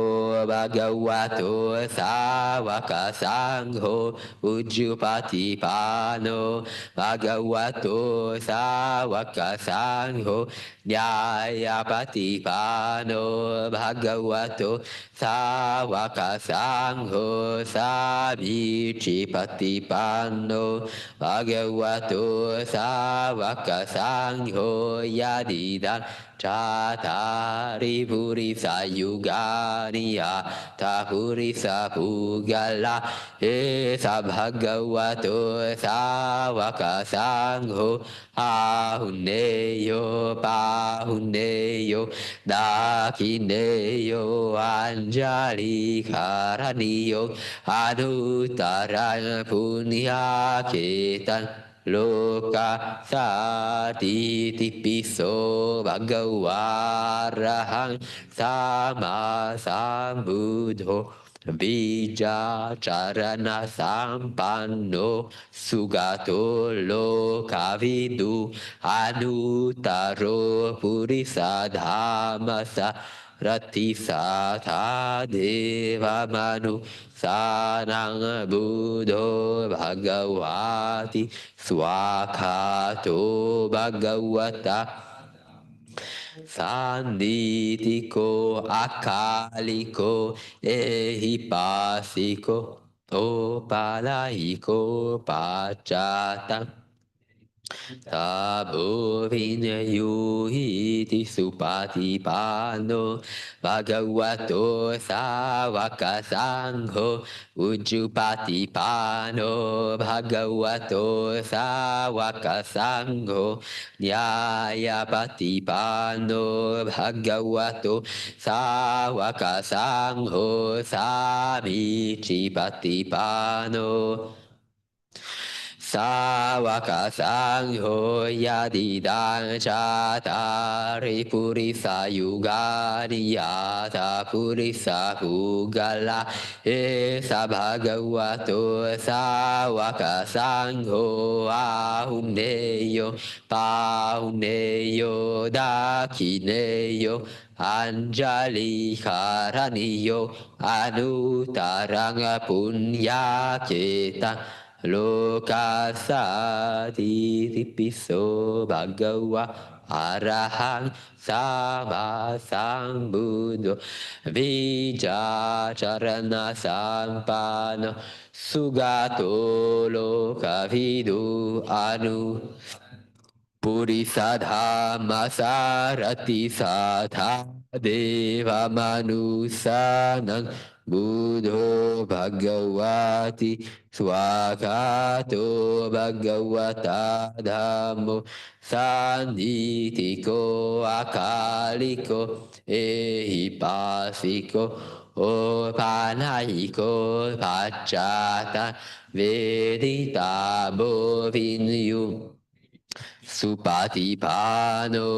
Speaker 2: Bhagavato Sāvaka Saṅghō Ujjupatipano Bhagavato Sāvaka Saṅghō Nyāyapatipano Bhagavato Sāvaka Saṅghō Samicipatipano Bhagavato Sāvaka Saṅghō Yadidang Chatari Purisa Yugani Ata Purisa Pugala Esa Bhagavato Sāvaka Saṅghō Ahuneyo Pahuneyo Dakineyo Anjali Karaniyo Anutara Punya Ketang Loka Sati Itipiso Bhagava Arahang Sama Sambuddho Bija Charana Sampanno Sugato Lokavidu Anutaro Purisa Dhamma Rati Sata Deva Manu Sanang Buddho Bhagavati Swakhato Bhagavata Sanditiko Akaliko Ehipasiko Opalaiko Pachatang Tabo Vinyayuhiti Supatipano Bhagavato Sāvaka Saṅghō Ujjupatipano Bhagavato Sāvaka Saṅghō Nyāyapatipano Bhagavato Sāvaka Saṅghō Samicipatipano Sāvaka Saṅghō Yadidāṃ Chātāri Purisa Yugāni Yātā Purisa Pugala Esa Bhagavato Sāvaka Saṅghō Ahuneyo Pahuneyo Dakineyo Anjali Karaniyo Anutaranga Punya Ketang Lokasati Itipiso Bhagava Arahang Sama Sambuddho Vijacharana Sampano Sugato Lokavidu Anu Purisa Dhamma Sarati Satha Deva Manusanang Buddho Bhagavati Swakato Bhagavata Dhammo Sanditiko Akaliko Ehipasiko Opanayiko Pachata Vedita Bovinyu Supatipano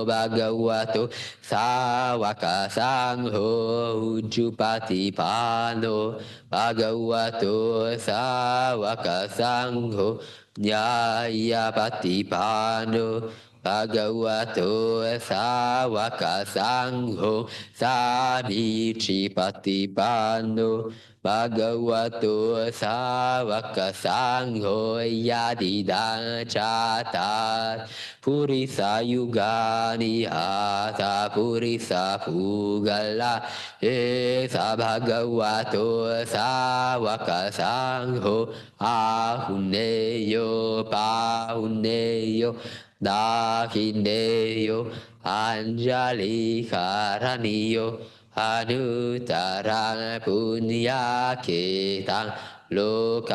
Speaker 2: Bhagavato Sāvaka Saṅghō Ujjupatipano Bhagavato Sāvaka Saṅghō Nyāyapatipano Bhagavato Sāvaka Saṅghō Samiccipatipano Bhagavato Sāvaka Saṅghō Yadidāṃ Chātāri Purisa Yugāni Ātā Purisa Pugala Esa Bhagavato Sāvaka Saṅghō Ahuneyo Pahuneyo Dakineyo Anjali Karaniyo Anutarang Punya Ketang Lokasati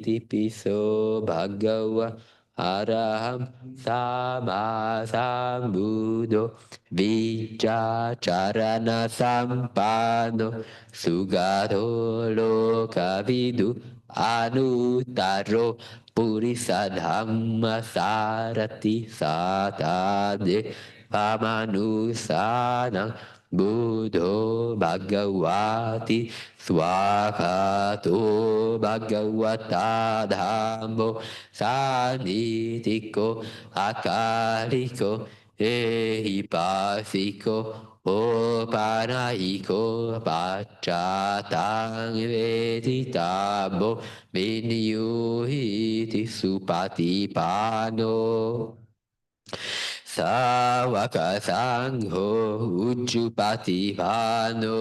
Speaker 2: Itipiso Bhagava Araham Sama Sambuddho Vijacharana Sampano Sugato Lokavidu Anutaro Purisa Dhamma Sarati Satade Pamanusanang Buddho Bhagavati Swakato Bhagavata Dhammo Sannitiko Akaliko Ehipasiko Opanayiko Pachatang Veditabo Vinyuhiti Supatipano Sāvaka Saṅghō Ujjupatipano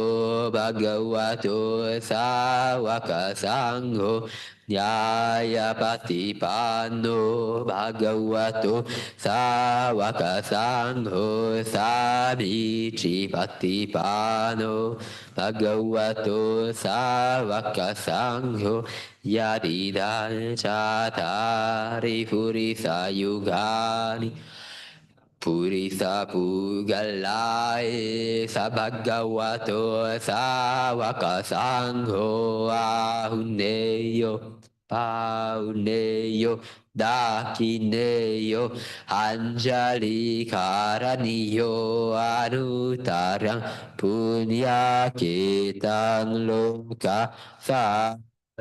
Speaker 2: Bhagavato Sāvaka Saṅghō Nyāyapatipano Bhagavato Sāvaka Saṅghō Samiccipatipano Bhagavato Sāvaka Saṅghō Yadidāṃ Chātāri Purisa Yugāni Purisa Pugalae Sabhagavato Sāvaka Saṅghō Ahuneyo Pahuneyo Dakineyo Anjali Karaniyo Anutarang Punya Ketang Loka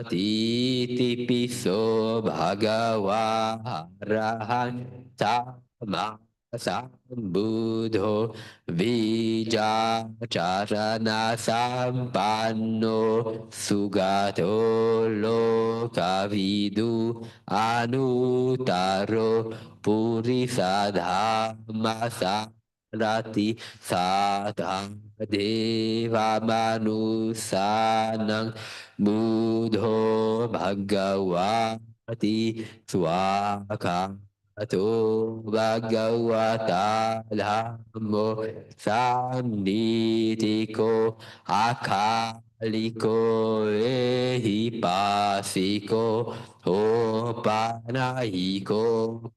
Speaker 2: Itipiso Bhagava Arahang Sama Sambuddho Vijacharana Sampano Sugato Lokavidu Anutaro Purisa Dhamma Sarati Satha Deva Manusanang Buddho Bhagavati Swaka Ato Bhagavata Dhammo Sannitiko Akaliko Ehipasiko Opanayiko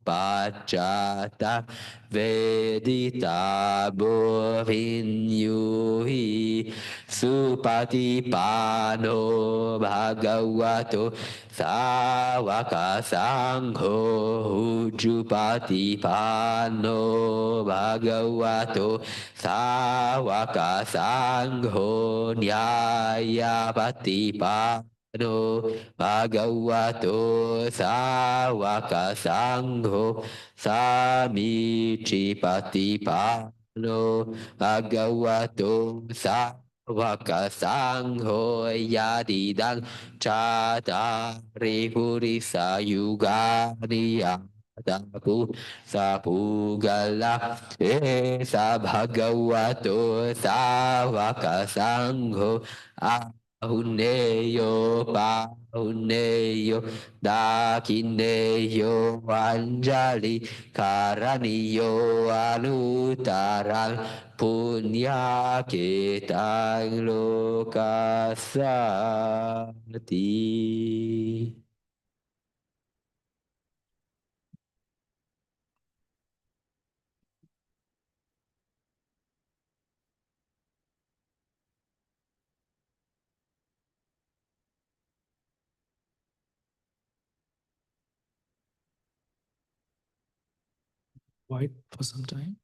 Speaker 2: Pachata Vedita Bovinyuhi Supatipano bhagavato sāvaka saṅgho. Ujjupatipano bhagavato sāvaka saṅgho. Nyāyapatipano bhagavato sāvaka saṅgho. Samiccipatipano bhagavato sāvaka saṅgho. Yadidang Chatari purisa yugani adapu sapugala esa bhagavato sāvaka saṅgho. Ahuneyo pahuneyo dakineyo anjali karaniyo anutarang punya ketang lokasati.
Speaker 1: Quiet for some time.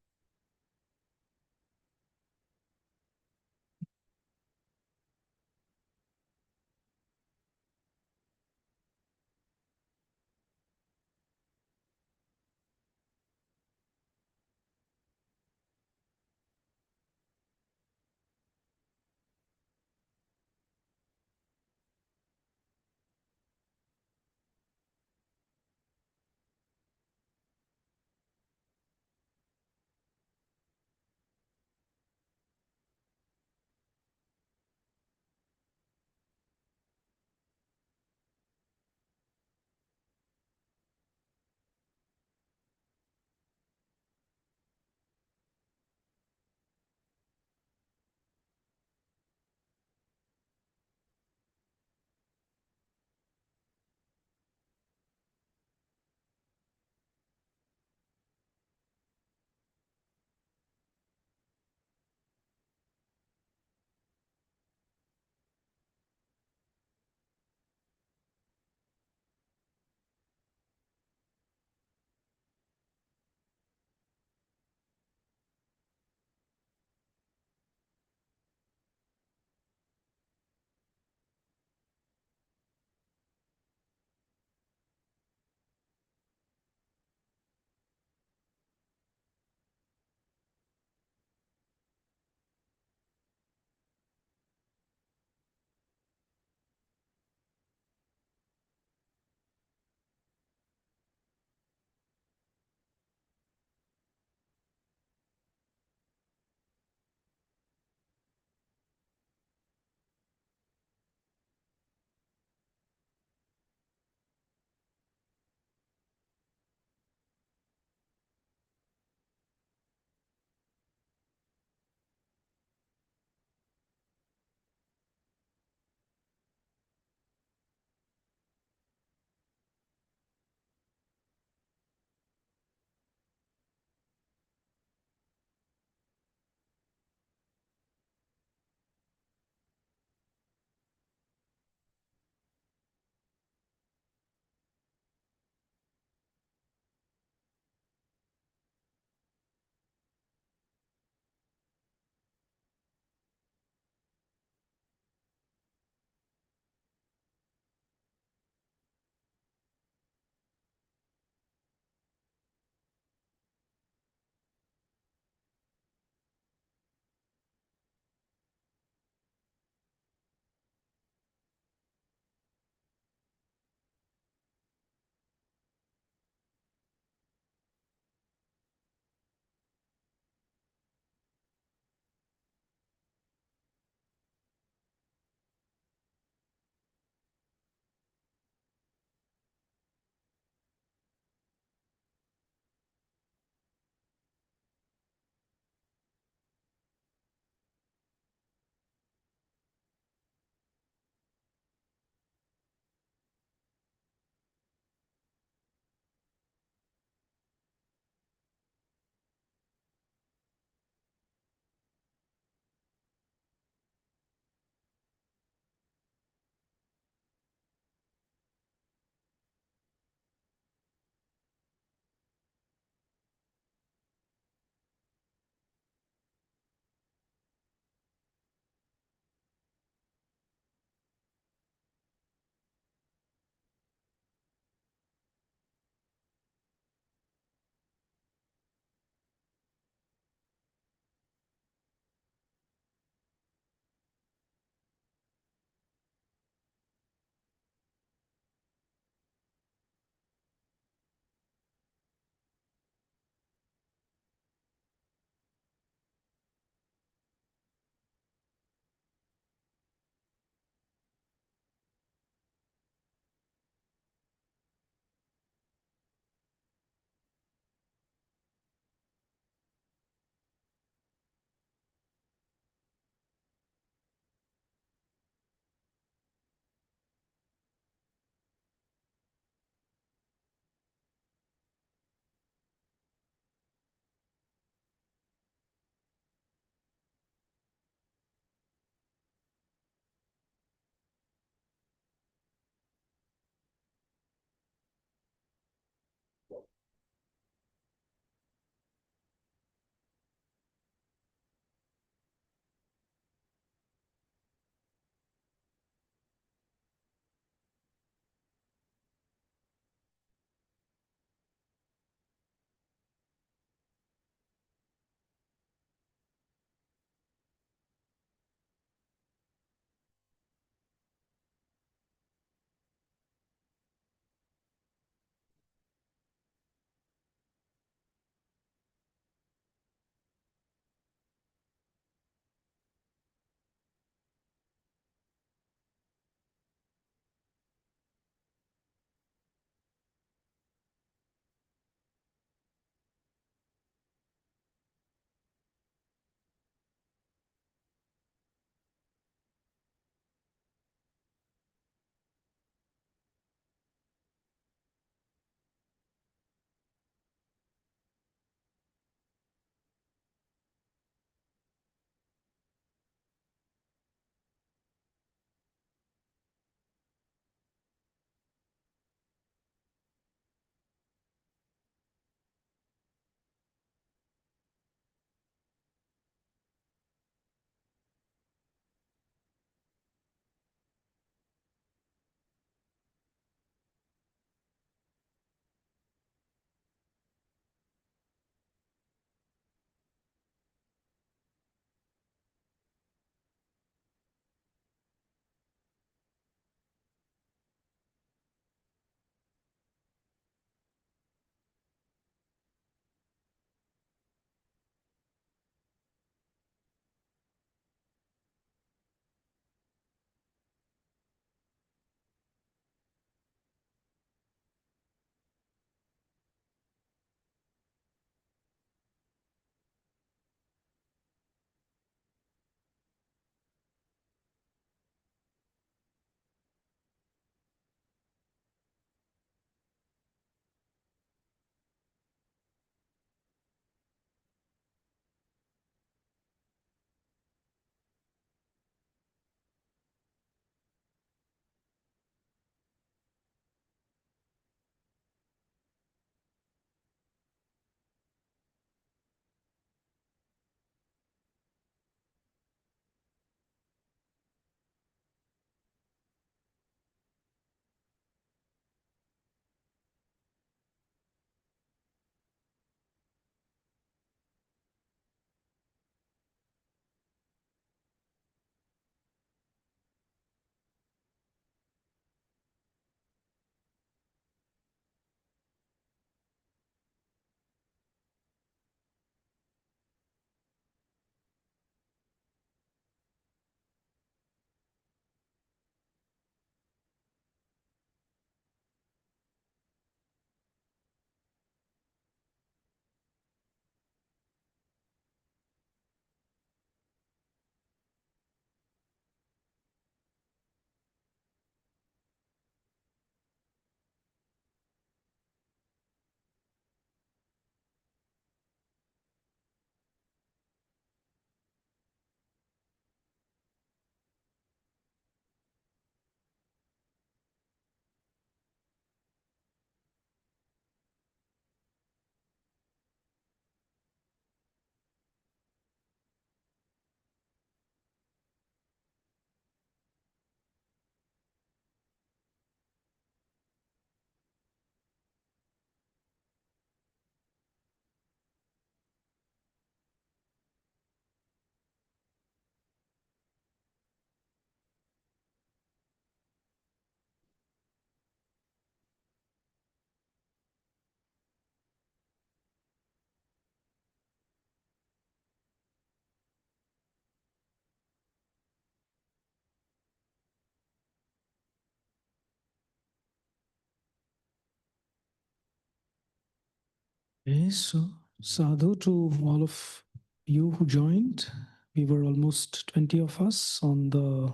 Speaker 1: Okay, so sadhu to all of you who joined. We were almost 20 of us on the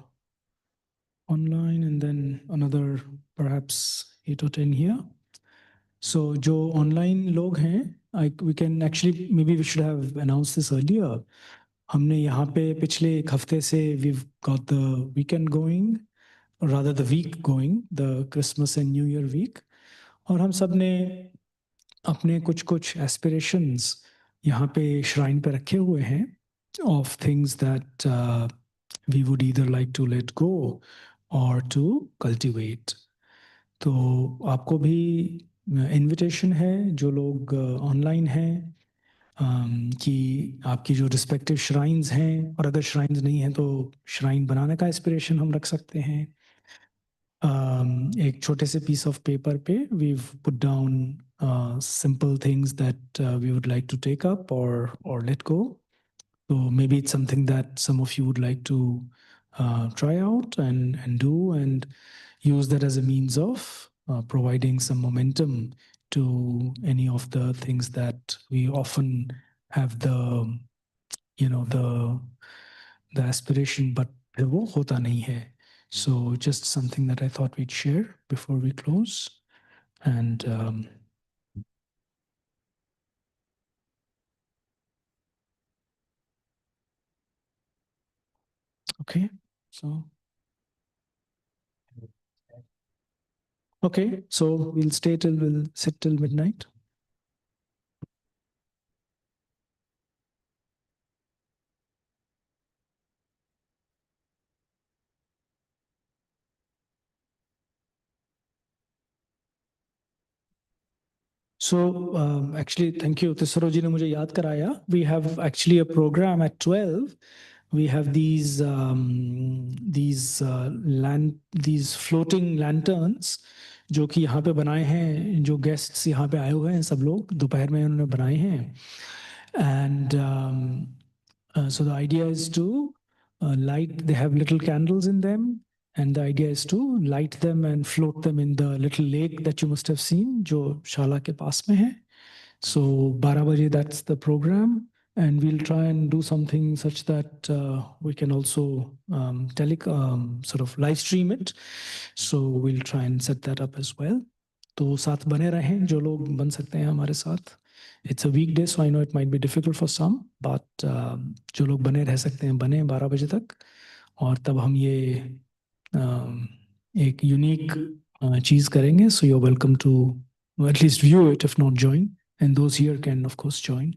Speaker 1: online, and then another perhaps 8 or 10 here. So जो online लोग हैं, we can actually, maybe we should have announced this earlier. हमने यहाँ पे पिछले एक हफ्ते से we've got the weekend going, or rather the week going, the Christmas and New Year week. और हम सब ने अपने कुछ aspirations यहाँ पे shrine पे रखे हुए हैं of things that we would either like to let go or to cultivate. तो आपको भी इनविटेशन है जो लोग ऑनलाइन हैं, कि आपकी जो रिस्पेक्टिव श्राइन्स हैं, और अगर श्राइन्स नहीं हैं तो श्राइन बनाने का एस्पिरेशन हम रख सकते हैं. एक छोटे से पीस ऑफ पेपर पे we've put down simple things that we would like to take up or let go. So maybe it's something that some of you would like to try out and do, and use that as a means of providing some momentum to any of the things that we often have the aspiration, but फिर वो होता नहीं है. So just something that I thought we'd share before we close. And okay, so okay, so we'll sit till midnight. So actually, thank you, Tisaro ji ne mujhe yaad karaya. We have actually a program at 12. We have these floating lanterns जो कि यहाँ पे बनाए हैं, जो guests यहाँ पे आए हुए हैं सब लोग दोपहर में उन्होंने बनाए हैं. And so the idea is to light, they have little candles in them, and the idea is to light them and float them in the little lake that you must have seen, जो शाला के पास में है. So 12 baje, that's the program, and we'll try and do something such that we can also sort of live stream it. So we'll try and set that up as well. तो साथ बने रहें जो लोग बन सकते हैं हमारे साथ. It's a weekday, so I know it might be difficult for some, but जो लोग बने रह सकते हैं बने 12 बजे तक, और तब हम ये एक यूनिक चीज़ करेंगे. So you're welcome to at least view it, if not join, and those here can of course join.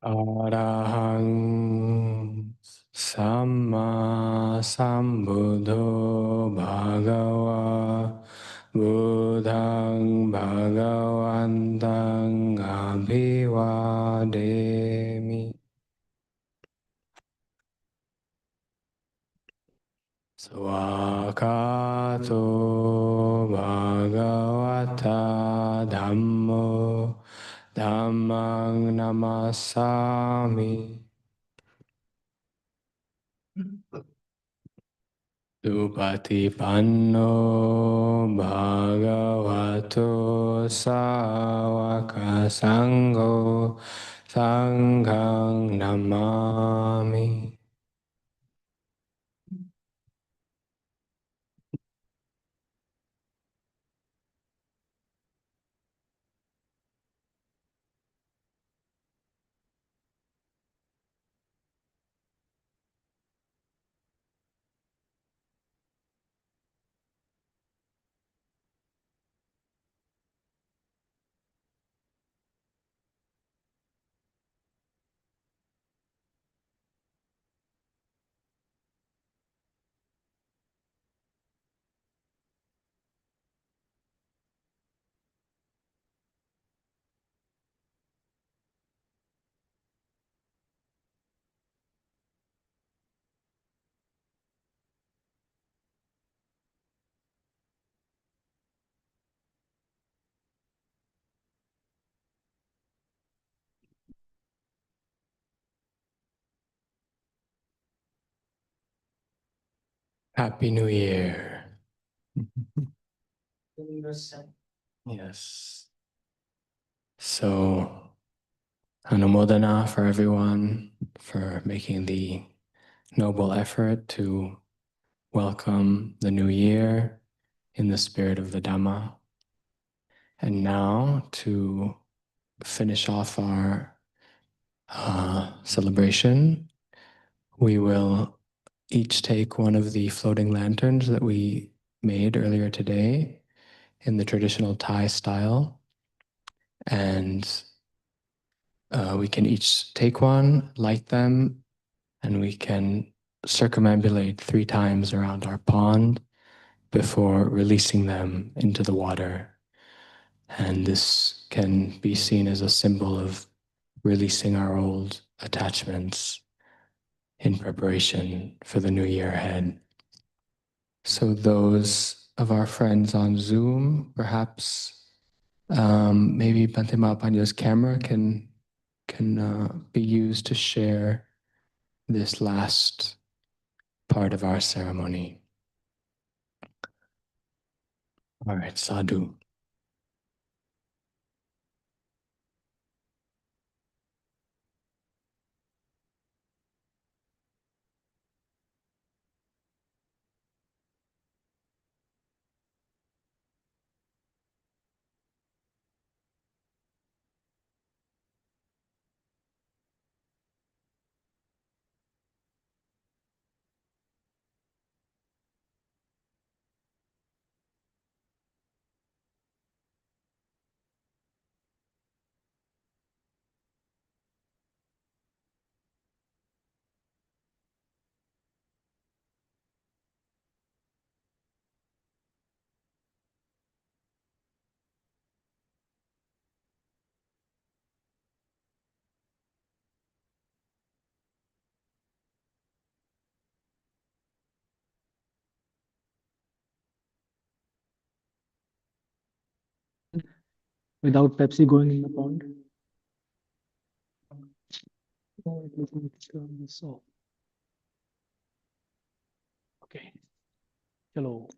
Speaker 9: Arahang Samma Sambuddho Bhagava Buddhang Bhagavantang Abhivademi. Swakato Bhagavata Dhammo Dhammang Namasami. Supatipanno Bhagavato Sāvaka Sangho Sanghang Namami. Happy New Year. Yes. So, Anumodana for everyone for making the noble effort to welcome the new year in the spirit of the Dhamma. And now to finish off our celebration, we will each take one of the floating lanterns that we made earlier today in the traditional Thai style. And we can each take one, light them, and we can circumambulate 3 times around our pond before releasing them into the water. And this can be seen as a symbol of releasing our old attachments in preparation for the new year ahead. So those of our friends on Zoom, perhaps maybe Bhante Mahapanya's camera can be used to share this last part of our ceremony. All right, sadhu.
Speaker 1: Without Pepsi going in the pond. Oh, let me turn this off. Okay. Hello.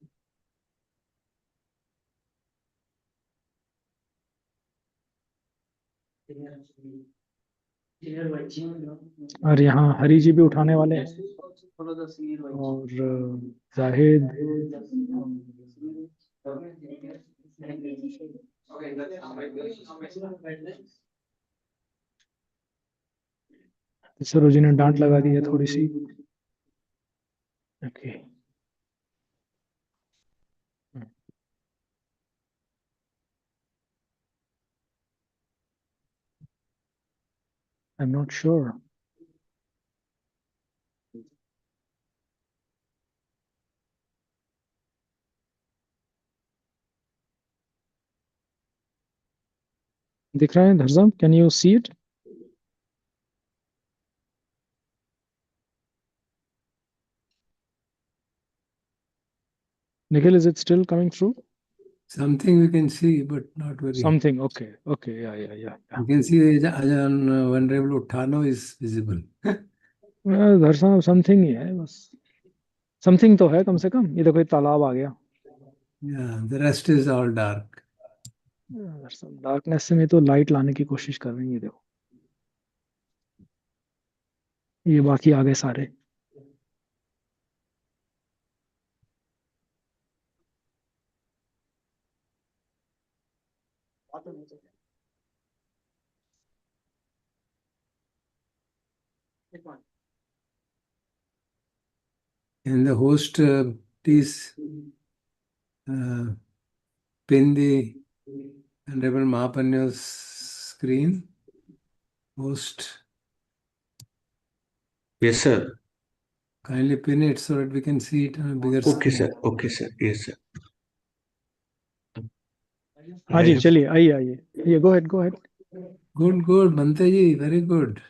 Speaker 1: और यहाँ हरी जी भी उठाने वाले हैं और जाहिद सरोजी ने डांट लगा दी है थोड़ी सी. ओके. I'm not sure. दिख रहा है धरसम? Can you see it? Nikhil, is it still coming through?
Speaker 11: Something we can see, but not very.
Speaker 1: Something. Okay. Okay. Yeah.
Speaker 11: You can see Ajahn Venerable Uthano is visible.
Speaker 1: धरसम something ही है बस. Something तो है कम से कम. ये देखो, ये तालाब आ गया.
Speaker 11: Yeah, the rest is all dark.
Speaker 1: Darkness से में तो लाइट लाने की कोशिश कर रही है. देखो, ये बाकी आ गए सारे.
Speaker 11: And the host, please pin the Honorable Mahapanya's screen. Host.
Speaker 10: Yes, sir.
Speaker 11: Kindly pin it so that we can see it on a bigger screen.
Speaker 10: Okay, sir. Okay, sir. Yes, sir.
Speaker 1: हाँ जी, चलिए, आइए. ये go ahead.
Speaker 11: Good, Bhante ji, very good.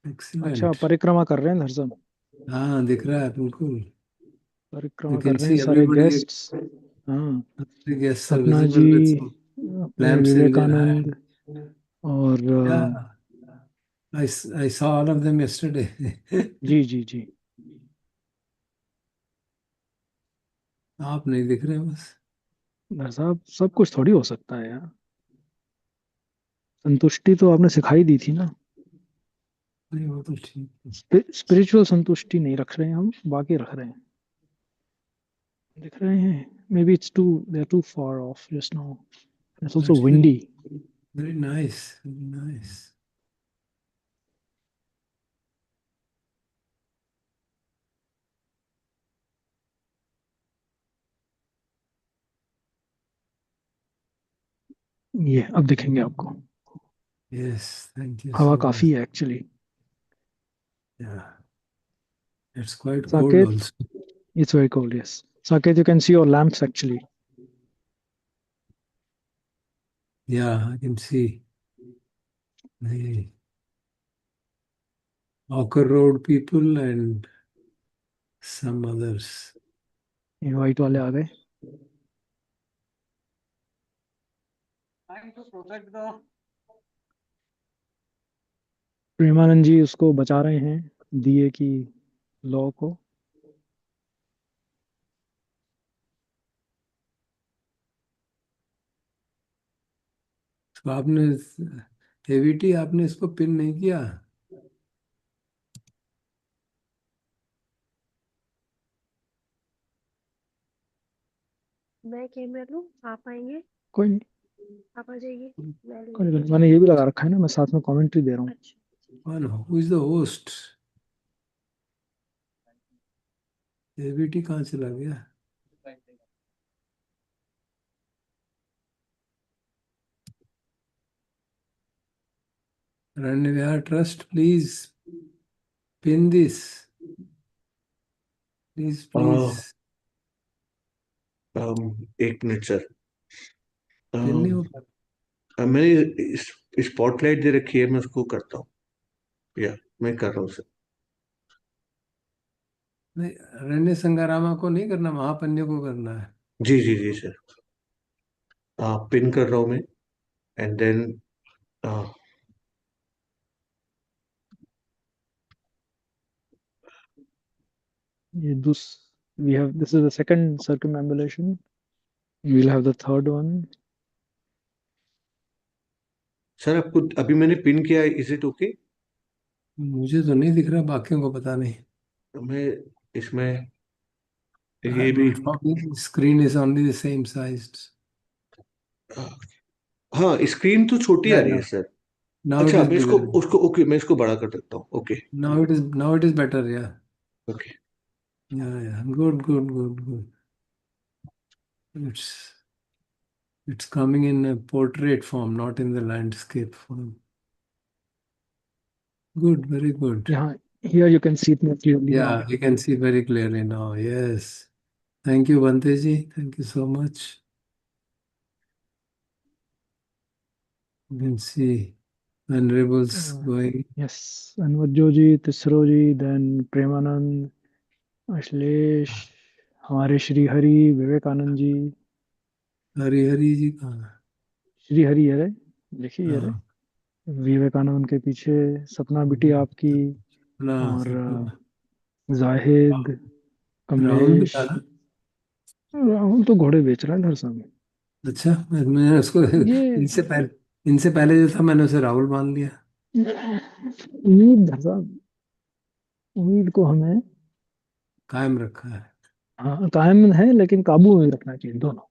Speaker 11: Excellent.
Speaker 1: अच्छा, परिक्रमा कर रहे हैं धरसम.
Speaker 11: हाँ, दिख रहा है बिल्कुल.
Speaker 1: परिक्रमा कर रहे हैं सारे गेस्ट्स. हाँ,
Speaker 11: guests are
Speaker 1: सपना
Speaker 11: visible
Speaker 1: ji,
Speaker 11: with some lamps in their hand.
Speaker 1: Vivekananda और
Speaker 11: Yeah, I saw all of them yesterday.
Speaker 1: जी.
Speaker 11: आप नहीं दिख रहे बस.
Speaker 1: साहब, सब कुछ थोड़ी हो सकता है यार. संतुष्टि तो आपने सिखाई दी थी ना.
Speaker 11: नहीं, वो तो ठीक.
Speaker 1: स्पिरिचुअल संतुष्टि नहीं रख रहे हैं हम, बाकी रख रहे हैं. दिख रहे हैं. Maybe they're too far off just now. It's also windy.
Speaker 11: Very nice, very nice.
Speaker 1: ये अब दिखेंगे आपको.
Speaker 11: Yes, thank you.
Speaker 1: हवा
Speaker 11: so
Speaker 1: काफी
Speaker 11: much.
Speaker 1: है actually.
Speaker 11: Yeah. It's quite cold
Speaker 1: Saket,
Speaker 11: also.
Speaker 1: it's very cold, yes. Saket, you can see your lamps actually.
Speaker 11: Yeah, I can see. The Hawker Road people and some others.
Speaker 1: ये white वाले आ गए. प्रेमानंद जी उसको बचा रहे हैं, दिए की लौ को.
Speaker 11: तो आपने एवीटी आपने इसको पिन नहीं किया?
Speaker 12: मैं कैमरा लूं, आप आएंगे?
Speaker 1: कोई नहीं,
Speaker 12: आप आ जाइए.
Speaker 1: कोई नहीं. मैंने ये भी लगा रखा है ना, मैं साथ में कमेंट्री दे रहा हूँ.
Speaker 11: Who is the host? AVT कहाँ चला गया? Arañña Vihar Trust, please pin this. Please.
Speaker 10: एक मिनट सर.
Speaker 11: पिन नहीं होगा.
Speaker 10: मैंने स्पॉटलाइट दे रखी है, मैं उसको करता हूँ. या मैं कर रहा हूँ सर.
Speaker 11: नहीं, अरण्य संगारामा को नहीं करना, महापन्य को करना है.
Speaker 10: जी सर. पिन कर रहा हूँ मैं. एंड देन
Speaker 1: ये this is the second circumambulation. We'll have the third one.
Speaker 10: Sir आपको अभी मैंने पिन किया है, इज इट ओके?
Speaker 11: मुझे तो नहीं दिख रहा, बाकियों को पता नहीं.
Speaker 10: मैं इसमें ये भी
Speaker 11: screen is only the same size.
Speaker 10: हाँ, स्क्रीन तो छोटी आ रही है सर. अच्छा, मैं उसको ओके, मैं इसको बड़ा कर देता हूँ. Okay,
Speaker 11: now it is better. या
Speaker 10: okay.
Speaker 11: Yeah. Good. It's coming in a portrait form, not in the landscape form. Good, very good.
Speaker 1: Yeah, here you can see it more clearly
Speaker 11: Yeah,
Speaker 1: now.
Speaker 11: you can see very clearly now. Yes. Thank you, Banteji. Thank you so much. You can see venerables going.
Speaker 1: Yes, Anvadjoji, Tisroji, then Premanand, Ashlesh, हमारे श्री हरि विवेकानंद जी
Speaker 11: हरि हरि जी कहाँ
Speaker 1: श्री हरि है रे देखिए ये रे
Speaker 11: हाँ,
Speaker 1: विवेकानंद के पीछे सपना बेटी आपकी
Speaker 11: ना
Speaker 1: और
Speaker 11: सब-
Speaker 1: जाहिद
Speaker 11: राहुल भी
Speaker 1: कमलेश
Speaker 11: था ना?
Speaker 1: राहुल तो घोड़े बेच रहा है घर सामने
Speaker 11: अच्छा, मैंने उसको
Speaker 1: ये
Speaker 11: इनसे पहले जो था मैंने उसे राहुल मान लिया।
Speaker 1: उम्मीद घर साहब उम्मीद को हमें
Speaker 11: कायम रखा है।
Speaker 1: हाँ कायम है लेकिन काबू में रखना चाहिए दोनों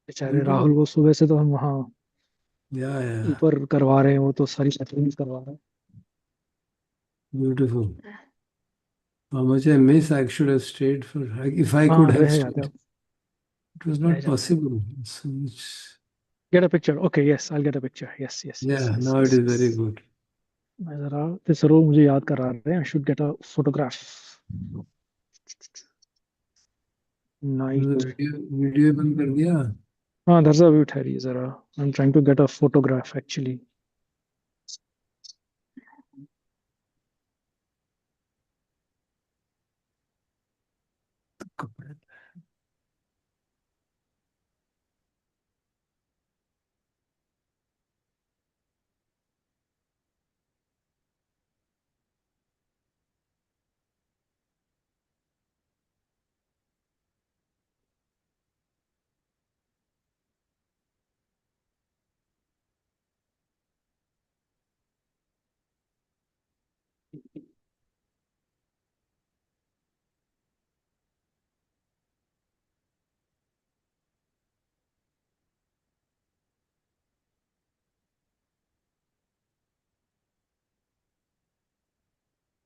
Speaker 1: बेचारे
Speaker 11: बिल्कुल।
Speaker 1: राहुल को सुबह से तो हम वहाँ
Speaker 11: या
Speaker 1: ऊपर करवा रहे हैं वो तो सारी सेटिंग्स करवा रहे हैं
Speaker 11: ब्यूटीफुल। मुझे miss I should have stayed for if I
Speaker 1: हाँ
Speaker 11: कुड हैव
Speaker 1: रह जाते
Speaker 11: स्टेड
Speaker 1: हो
Speaker 11: इट वाज
Speaker 1: रह
Speaker 11: नॉट
Speaker 1: जाते
Speaker 11: possible so
Speaker 1: get a picture okay yes I'll get a picture yes yes
Speaker 11: या
Speaker 1: yes yes
Speaker 11: now it
Speaker 1: yes
Speaker 11: is very
Speaker 1: yes
Speaker 11: good.
Speaker 1: मैं जरा फिर जरूर मुझे याद करा रहे हैं I should get a photograph night
Speaker 11: video बंद कर दिया।
Speaker 1: हाँ धरजा भी उठा रही है जरा I am trying to get a photograph actually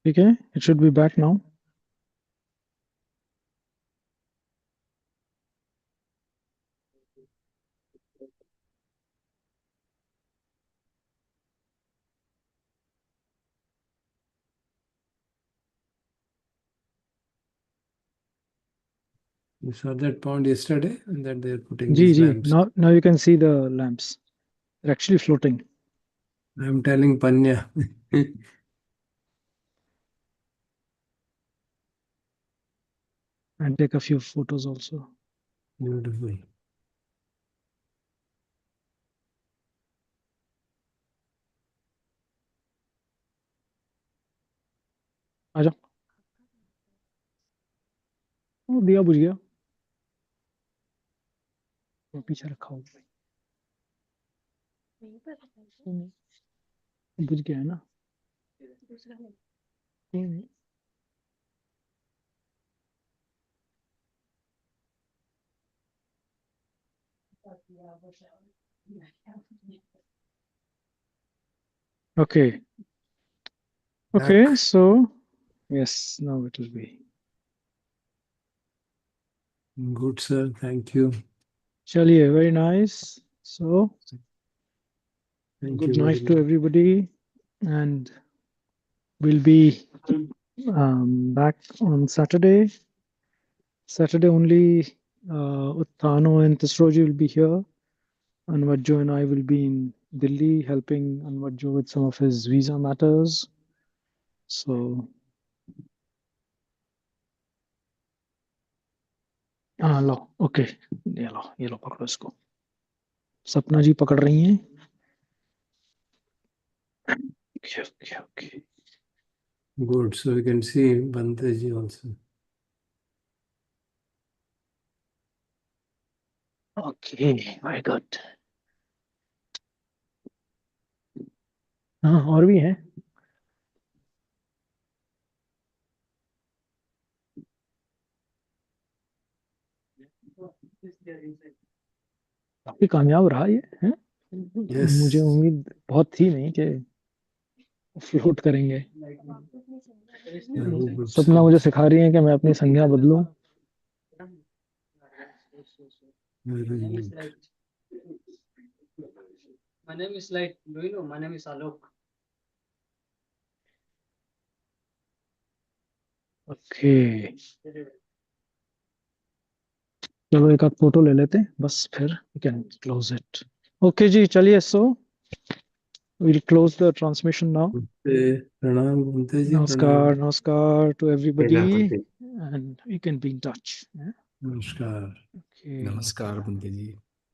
Speaker 1: ठीक है it should be back now
Speaker 11: You saw that pond yesterday and that they're putting
Speaker 1: जी
Speaker 11: these
Speaker 1: जी
Speaker 11: lamps.
Speaker 1: now you can see the lamps they're actually floating
Speaker 11: I'm telling Panya.
Speaker 1: and take a few photos also
Speaker 11: Beautiful.
Speaker 1: आजा वो दिया बुझ गया वो पीछे रखा हुआ
Speaker 12: वहीं पर
Speaker 1: बुझ गया है ना
Speaker 12: दूसरा में
Speaker 1: हम्म। Okay. Okay, so yes, now it will be.
Speaker 11: Good, sir. Thank you.
Speaker 1: Chaliye, very nice. So,
Speaker 11: Thank
Speaker 1: good
Speaker 11: you very
Speaker 1: night to
Speaker 11: much.
Speaker 1: everybody, and we'll be back on Saturday. Saturday only, Uttano and Tisroji will be here. Anvadjo and I will be in Delhi helping Anvadjo with some of his visa matters. So, low okay ये लो पकड़ो इसको सपना जी पकड़ रही हैं okay, okay, okay.
Speaker 11: Good. So we can see Banteji also.
Speaker 1: Okay, very good. हाँ और भी हैं काफी कामयाब रहा ये है
Speaker 11: Yes.
Speaker 1: मुझे उम्मीद बहुत थी नहीं कि फ्लोट करेंगे
Speaker 11: Very good,
Speaker 1: सपना
Speaker 11: sir.
Speaker 1: मुझे सिखा रही है कि मैं अपनी संज्ञा बदलूं
Speaker 11: Very good.
Speaker 5: My name is Light. Do you know? My name is Alok.
Speaker 1: Okay. चलो एक आध फोटो ले लेते हैं बस फिर we can close it. Okay जी चलिए so we'll close the transmission now.
Speaker 11: प्रणाम बंते जी,
Speaker 1: Namaskar, namaskar to everybody
Speaker 10: Bhante.
Speaker 1: and we can be in touch. Yeah?
Speaker 11: नमस्कार।
Speaker 1: Okay.
Speaker 13: नमस्कार बंते जी,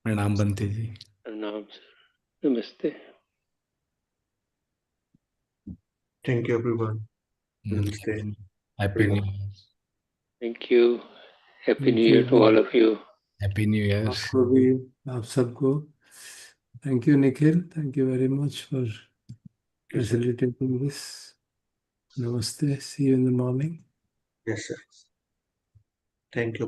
Speaker 13: प्रणाम बंते जी।
Speaker 9: प्रणाम सर, नमस्ते।
Speaker 10: Thank you, everyone. We'll stay.
Speaker 13: Happy new year.
Speaker 9: Thank you. Happy
Speaker 11: Thank
Speaker 9: New Year
Speaker 11: you.
Speaker 9: to all of you.
Speaker 13: Happy new year.
Speaker 11: आपको भी, आप सबको। Thank you, Nikhil. Thank you very much for facilitating this. Namaste. See you in the morning.
Speaker 10: Yes, sir. Thank you.